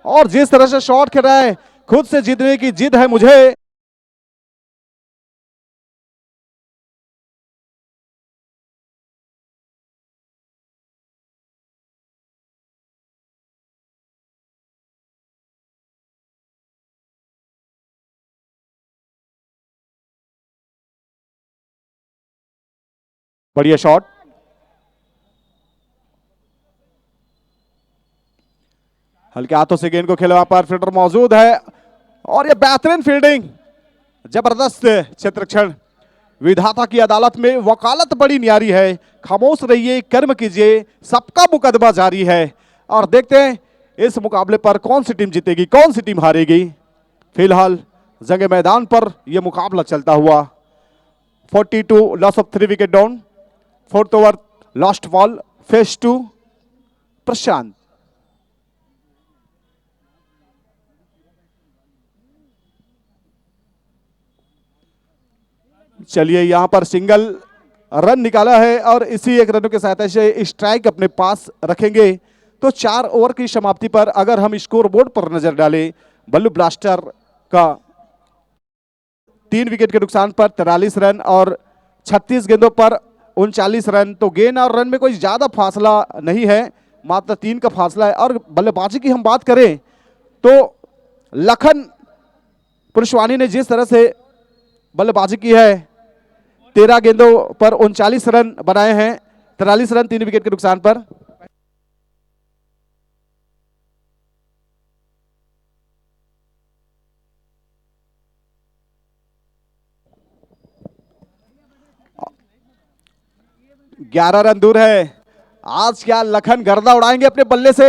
और जिस तरह से शॉट खेल रहा है, खुद से जीतने की जिद है मुझे। बढ़िया शॉट। हल्के हाथों से गेंद को खेला, वहां पर फील्डर मौजूद है, और ये बेहतरीन फील्डिंग, जबरदस्त क्षेत्ररक्षण। विधाता की अदालत में वकालत बड़ी न्यारी है। खामोश रहिए, कर्म कीजिए, सबका मुकदमा जारी है। और देखते हैं इस मुकाबले पर कौन सी टीम जीतेगी, कौन सी टीम हारेगी। फिलहाल जंग मैदान पर यह मुकाबला चलता हुआ। 42 loss of 3 wicket down. 4th over last ball, phase 2 प्रशांत। चलिए यहां पर सिंगल रन निकाला है, और इसी एक रनों के सहायता से स्ट्राइक अपने पास रखेंगे। तो 4 ओवर की समाप्ति पर अगर हम स्कोर बोर्ड पर नजर डालें, बल्लू ब्लास्टर का 3 विकेट के नुकसान पर 43 रन और 36 गेंदों पर 39 रन। तो गेंद और रन में कोई ज्यादा फासला नहीं है, मात्र 3 का फासला है। और बल्लेबाजी की हम बात करें तो लखन पुरुषवानी ने जिस तरह से बल्लेबाजी की है, 13 गेंदों पर 39 रन बनाए हैं, 43 रन 3 विकेट के नुकसान पर। ग्यारह रन दूर है। आज क्या लखन गर्दा उड़ाएंगे अपने बल्ले से।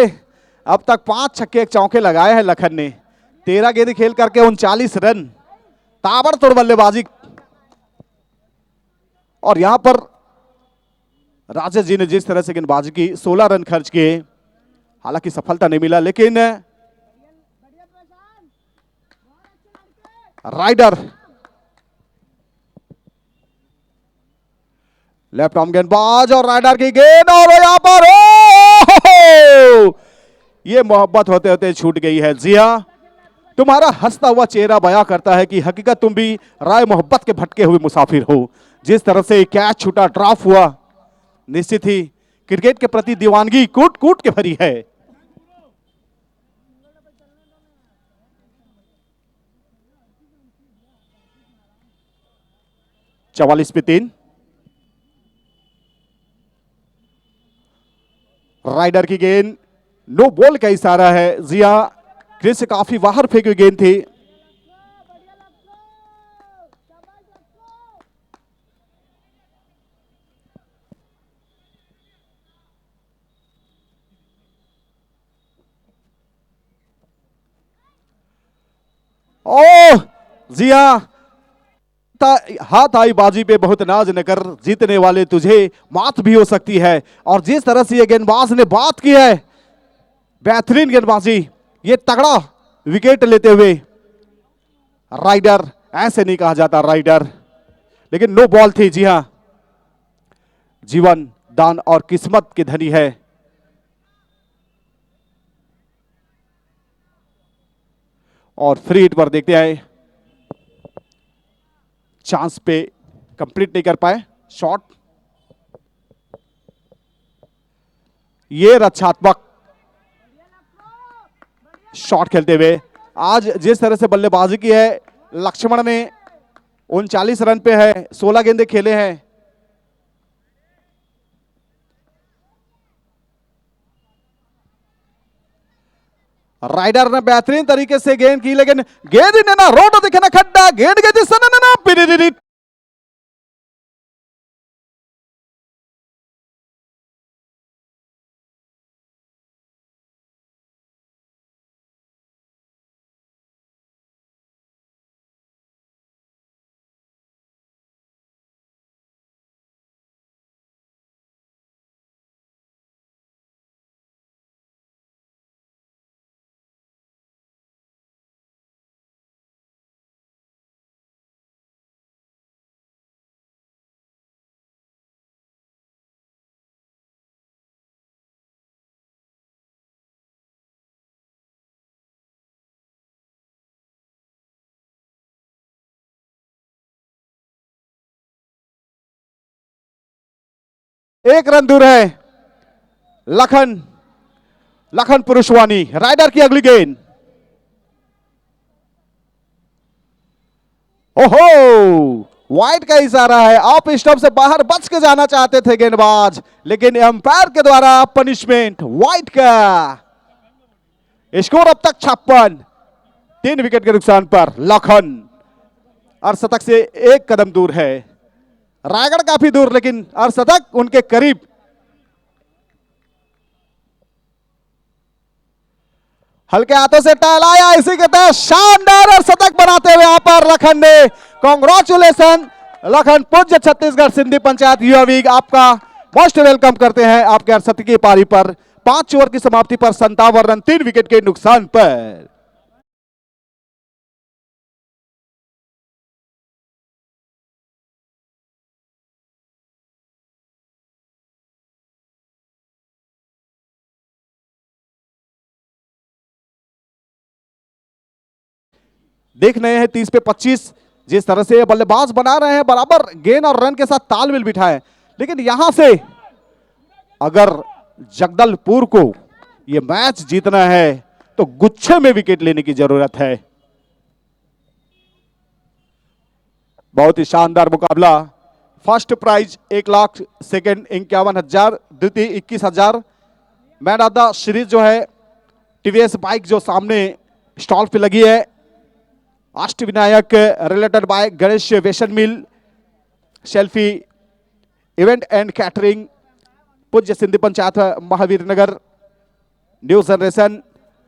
अब तक 5 छक्के 1 चौके लगाए हैं लखन ने। 13 गेंद खेल करके 39 रन, ताबड़तोड़ बल्लेबाजी। और यहां पर राजेश जी ने जिस तरह से गेंदबाजी की, 16 रन खर्च किए, हालांकि सफलता नहीं मिला, लेकिन राइडर लेफ्ट आर्म गेंदबाज और राइडर की गेंद, और यहां पर ये मोहब्बत होते होते छूट गई है। जी हां, तुम्हारा हंसता हुआ चेहरा बयां करता है कि हकीकत तुम भी राय मोहब्बत के भटके हुए मुसाफिर हो। जिस तरह से कैच छूटा, ड्रॉप हुआ, निश्चित ही क्रिकेट के प्रति दीवानगी कूट कूट के भरी है। चवालीस पे 3। राइडर की गेंद, नो बॉल का इशारा है। जिया क्रीज से काफी बाहर फेंकी हुई गेंद थी। ओह जिया, हाथ आई बाजी पे बहुत नाज न कर, जीतने वाले तुझे मात भी हो सकती है। और जिस तरह से ये गेंदबाज ने बात की है, बेहतरीन गेंदबाजी, ये तगड़ा विकेट लेते हुए। राइडर ऐसे नहीं कहा जाता राइडर, लेकिन नो बॉल थी। जी हां, जीवन दान और किस्मत की धनी है। और फ्री हिट पर देखते हैं, चांस पे कंप्लीट नहीं कर पाए शॉट। ये रक्षात्मक शॉट खेलते हुए आज जिस तरह से बल्लेबाजी की है लक्ष्मण ने, 39 रन पे है, 16 गेंदे खेले हैं। राइडर ने बेहतरीन तरीके से गेंद की, लेकिन गेंद ने ना रोड दिखे ना खड्डा, गेंद के जिस ना पिरी। एक रन दूर है लखन, लखन पुरुषवानी। राइडर की अगली गेंद, ओहो, वाइड का इशारा है। ऑफ स्टंप से बाहर बच के जाना चाहते थे गेंदबाज, लेकिन अंपायर के द्वारा पनिशमेंट वाइड का। स्कोर अब तक 56, 3 विकेट के नुकसान पर लखन अर्धशतक से एक कदम दूर है। रायगढ़ काफी दूर, लेकिन अर्धशतक उनके करीब। हल्के हाथों से टहलाया, इसी के तहत शानदार अर्धशतक बनाते हुए यहां पर लखन ने। कांग्रेचुलेशन लखन, पूज्य छत्तीसगढ़ सिंधी पंचायत युवा लीग आपका मोस्ट वेलकम करते हैं आपके अर्धशतक की पारी पर। 5 ओवर की समाप्ति पर 57 रन, 3 विकेट के नुकसान पर। देख रहे हैं 30 पे 25, जिस तरह से बल्लेबाज बना रहे हैं, बराबर गेंद और रन के साथ तालमेल बिठाए। लेकिन यहां से अगर जगदलपुर को यह मैच जीतना है तो गुच्छे में विकेट लेने की जरूरत है। बहुत ही शानदार मुकाबला। फर्स्ट प्राइज 1 लाख, सेकेंड 51,000, द्वितीय 21,000। मैन ऑफ द सीरीज जो है टीवीएस बाइक जो सामने स्टॉल पे लगी है, Ashtavinayak related by Ganesh Besan mill, selfie event and catering, पूज्य Sindhi panchayat Mahavir Nagar, new generation,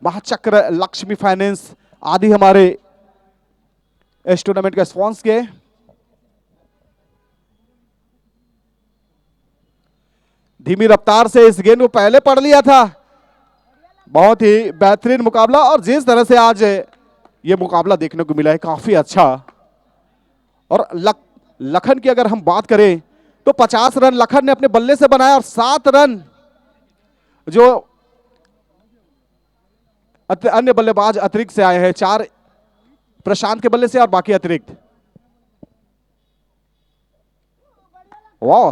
Mahachakra Laxmi finance आदि हमारे इस टूर्नामेंट के स्पॉन्सर के। धीमी रफ्तार से इस गेंद को पहले पढ़ लिया था। बहुत ही बेहतरीन मुकाबला, और जिस तरह से आज ये मुकाबला देखने को मिला है काफी अच्छा। और लखन की अगर हम बात करें तो 50 रन लखन ने अपने बल्ले से बनाया, और 7 रन जो अन्य बल्लेबाज अतिरिक्त से आए हैं, 4 प्रशांत के बल्ले से और बाकी अतिरिक्त। वाह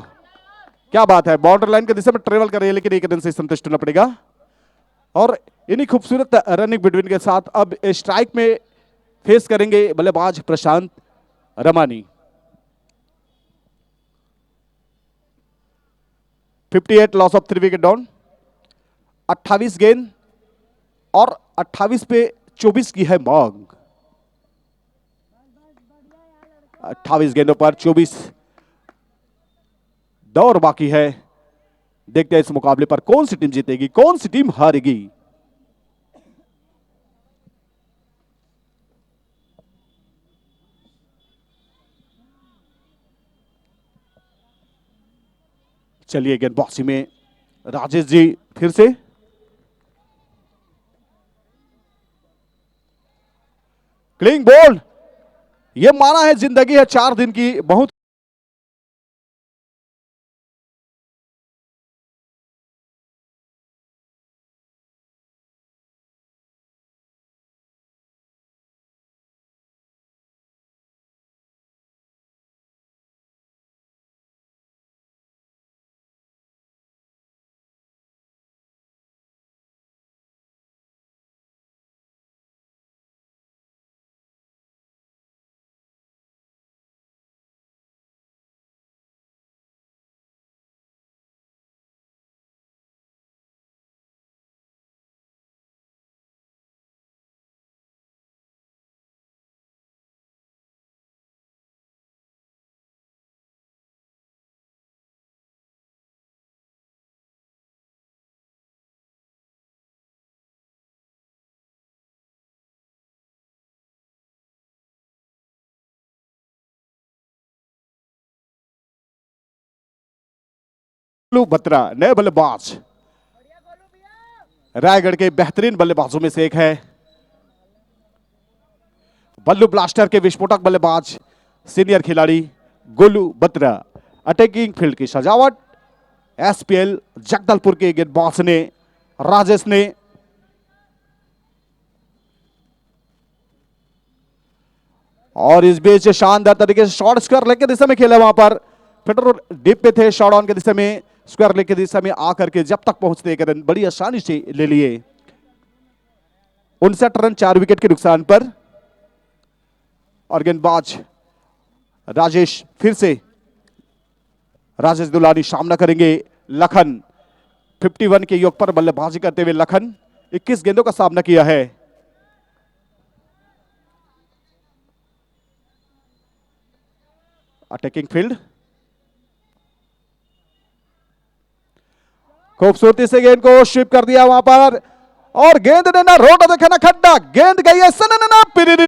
क्या बात है, बाउंड्री लाइन के दिशा में ट्रेवल कर रही है, लेकिन 1 रन से संतुष्ट होना पड़ेगा। और इन्हीं खूबसूरत रनिंग बिटवीन के साथ अब स्ट्राइक में फेस करेंगे बल्लेबाज Prashant Ramani. 58 loss of 3 wicket down. 28 गेंद और 28 पे 24 की है मांग। 28 गेंदों पर 24 दौर बाकी है। देखते हैं इस मुकाबले पर कौन सी टीम जीतेगी, कौन सी टीम हारेगी। चलिए गेंदबाजी में राजेश जी फिर से। क्लिंग बॉल, ये माना है जिंदगी है 4 दिन की, बहुत बत्रा नए बल्लेबाज रायगढ़ के बेहतरीन बल्लेबाजों में से एक है। बल्लू ब्लास्टर के विस्फोटक बल्लेबाज सीनियर खिलाड़ी गोलू बत्रा। अटैकिंग फील्ड की सजावट एसपीएल जगदलपुर के गेंदबाज ने, राजेश ने। और इस बीच शानदार तरीके से शॉर्ट स्क्वायर लेग के दिशा में खेला, वहां पर फिटर डीप पे थे, शॉर्ट ऑन के दिशा में स्क्वायर लेग के दिशा में आकर के जब तक पहुंचते 1 रन बड़ी आसानी से ले लिए। 59 रन 4 विकेट के नुकसान पर। और गेंदबाज राजेश फिर से, राजेश दुलानी सामना करेंगे लखन। 51 के योग पर बल्लेबाजी करते हुए लखन 21 गेंदों का सामना किया है। अटैकिंग फील्ड, खूबसूरती से गेंद को स्वीप कर दिया वहां पर, और गेंद ने ना रोड देखा ना खड्डा, गेंद गई है सनना पिरी।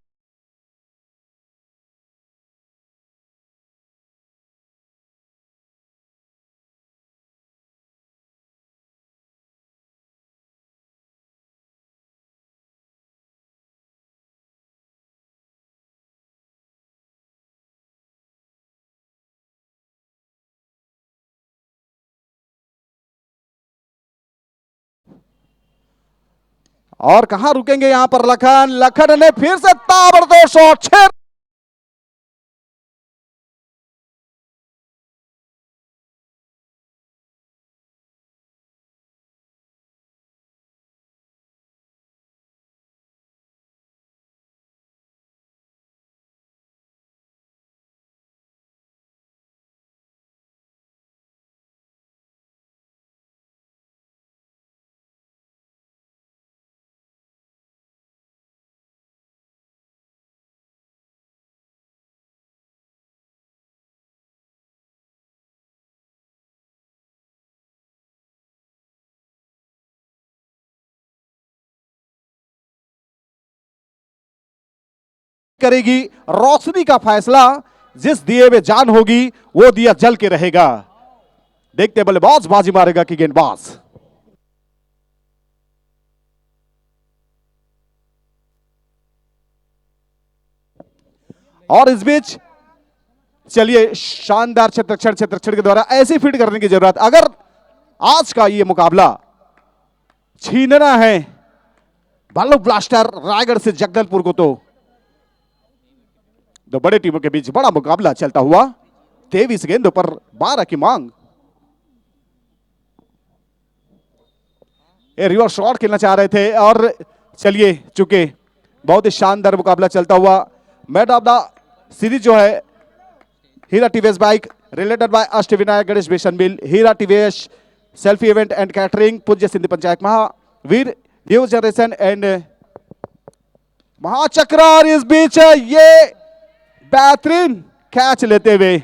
और कहां रुकेंगे यहां पर लखन, लखन ने फिर से ताबड़तोड़ शॉट, 6 करेगी रोशनी का फैसला। जिस दिए में जान होगी वो दिया जल के रहेगा। देखते बल्लेबाज बाजी मारेगा कि गेंदबाज। और इस बीच चलिए शानदार क्षेत्रक्षण के द्वारा ऐसी फीड करने की जरूरत, अगर आज का ये मुकाबला छीनना है बालू ब्लास्टर रायगढ़ से जगदलपुर को, तो दो बड़े टीमों के बीच बड़ा मुकाबला चलता हुआ। 23 गेंदों पर 12 की मांग। ये रिवर्स शॉट खेलना चाह रहे थे और चलिए चुके। बहुत ही शानदार मुकाबला चलता हुआ। मैट ऑफ द सीरीज जो है Heera TVS bike related by Ashtavinayak Ganesh Besan mill, Heera TVS selfie event and catering, पूज्य Sindhi panchayat Mahavir, new generation and Mahachakra. और इस बीच ये बेहतरीन कैच लेते हुए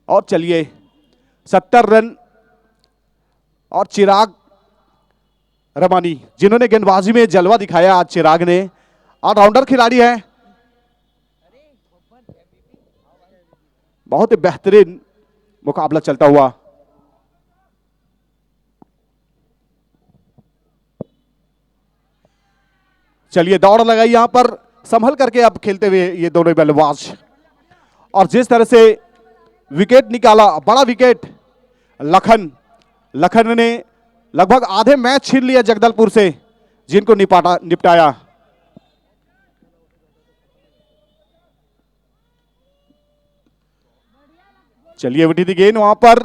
और चलिए 70 रन। और चिराग रमानी जिन्होंने गेंदबाजी में जलवा दिखाया आज चिराग ने, ऑलराउंडर खिलाड़ी है, बहुत ही बेहतरीन मुकाबला चलता हुआ। चलिए दौड़ लगाई यहां पर, संभल करके अब खेलते हुए ये दोनों बल्लेबाज। और जिस तरह से विकेट निकाला, बड़ा विकेट, लखन ने लगभग आधे मैच छीन लिया जगदलपुर से, जिनको निपटाया। चलिए उठी थी गेंद वहां पर,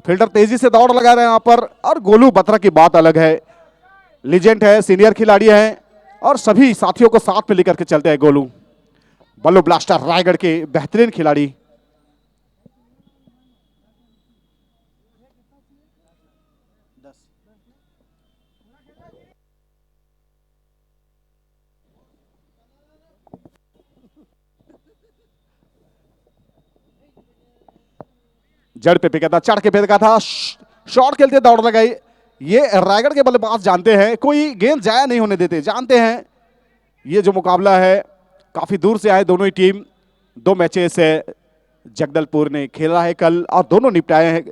फील्डर तेजी से दौड़ लगा रहे हैं यहां पर। और गोलू बत्रा की बात अलग है, लीजेंड है, सीनियर खिलाड़ी है और सभी साथियों को साथ में लेकर के चलते हैं गोलू। बल्लो ब्लास्टर रायगढ़ के बेहतरीन खिलाड़ी। जड़ पे फेंका था, चढ़ के फेंका था, शॉट खेलते दौड़ लगाई। ये रायगढ़ के बल्लेबाज जानते हैं, कोई गेंद जाया नहीं होने देते, जानते हैं ये जो मुकाबला है काफी दूर से आए दोनों ही टीम। 2 मैचेस है जगदलपुर ने खेला है कल और दोनों निपटाए हैं,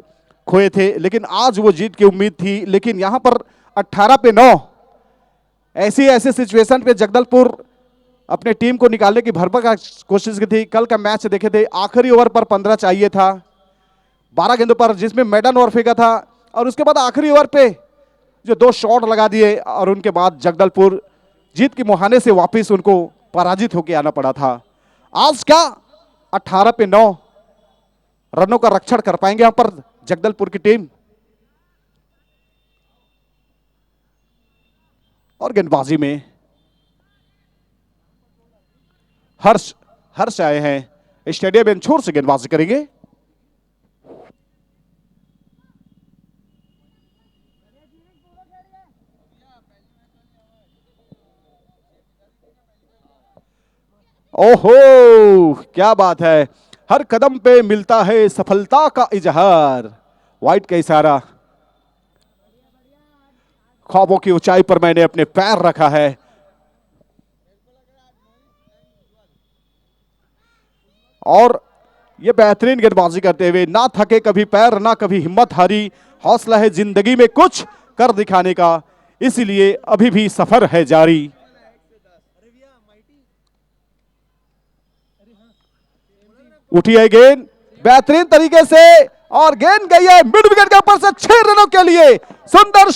खोए थे, लेकिन आज वो जीत की उम्मीद थी। लेकिन यहां पर 18 पे 9 ऐसे सिचुएशन पे जगदलपुर अपने टीम को निकालने की भरपूर कोशिश की थी। कल का मैच देखे थे, आखिरी ओवर पर 15 चाहिए था 12 गेंदों पर, जिसमें मैडन ओवर फेंका था और उसके बाद आखिरी ओवर पे जो 2 शॉट लगा दिए और उनके बाद जगदलपुर जीत के मुहाने से वापस उनको पराजित होकर आना पड़ा था। आज क्या 18 पे 9 रनों का रक्षण कर पाएंगे यहां पर जगदलपुर की टीम। और गेंदबाजी में हर्ष आए हैं, स्टेडियम एंचोर से गेंदबाजी करेंगे। ओहो क्या बात है, हर कदम पे मिलता है सफलता का इजहार, वाइट का इशारा। ख्वाबों की ऊंचाई पर मैंने अपने पैर रखा है। और ये बेहतरीन गेंदबाजी करते हुए, ना थके कभी पैर, ना कभी हिम्मत हारी, हौसला है जिंदगी में कुछ कर दिखाने का, इसीलिए अभी भी सफर है जारी। उठी है गेंद बेहतरीन तरीके से और गेंद गई है मिड विकेट के ऊपर से 6 रनों के लिए। सुंदर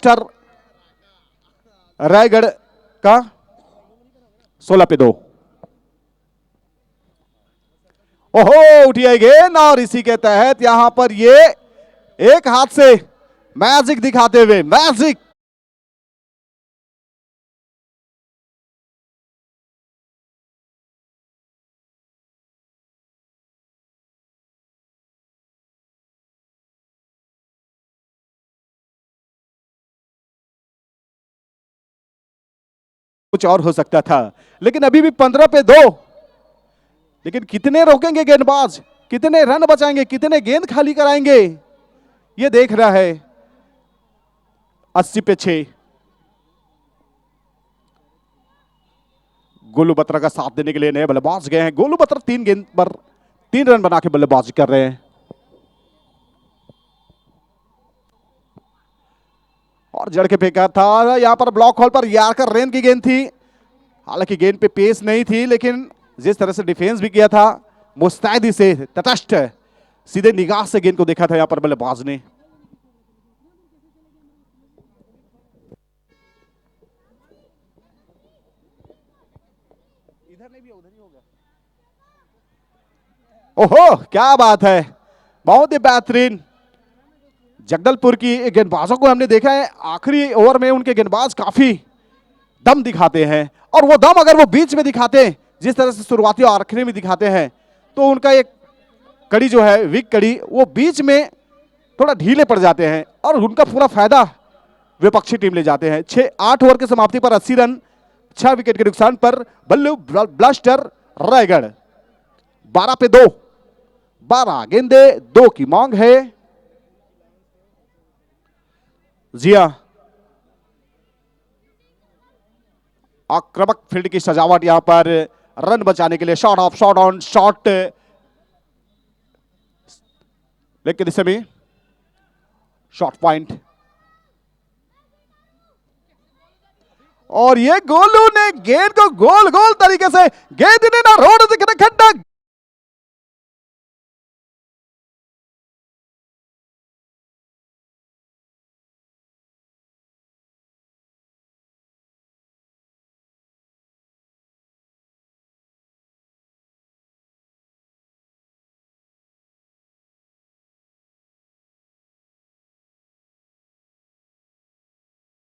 ब्लास्टर रायगढ़ का 16 पे 2। ओहो, उठी आई गेंद और इसी के तहत यहां पर ये एक हाथ से मैजिक दिखाते हुए, मैजिक कुछ और हो सकता था, लेकिन अभी भी 15 पे 2। लेकिन कितने रोकेंगे गेंदबाज, कितने रन बचाएंगे, कितने गेंद खाली कराएंगे, ये देख रहा है। 80 पे 6। गोलू बत्रा का साथ देने के लिए नए बल्लेबाज गए हैं। गोलू बत्रा 3 गेंद पर 3 रन बना के बल्लेबाजी कर रहे हैं। और जड़ के फेंका था यहां पर ब्लॉक होल पर यारकर रेन की गेंद थी। हालांकि गेंद पे पेस नहीं थी, लेकिन जिस तरह से डिफेंस भी किया था मुस्तैदी से, तटस्थ सीधे निगाह से गेंद को देखा था यहां पर बल्लेबाज ने। इधर नहीं भी उधर ही होगा। ओहो, क्या बात है, बहुत ही बेहतरीन। जगदलपुर की गेंदबाजों को हमने देखा है आखिरी ओवर में उनके गेंदबाज काफी दम दिखाते हैं, और वो दम अगर वो बीच में दिखाते हैं जिस तरह से शुरुआती और आखिरी में दिखाते हैं, तो उनका एक कड़ी जो है वीक कड़ी, वो बीच में थोड़ा ढीले पड़ जाते हैं और उनका पूरा फायदा विपक्षी टीम ले जाते हैं। 8 ओवर की समाप्ति पर 80 रन 6 विकेट के नुकसान पर बल्लू ब्लास्टर रायगढ़ 12 पे 2। 12 गेंदे 2 की मांग है। जिया आक्रामक फील्ड की सजावट यहां पर रन बचाने के लिए, shot of, shot on, shot leg की दिशा में, शॉट पॉइंट। और ये गोलू ने गेंद को गोल गोल तरीके से गेंद ने ना रोड से खड्डा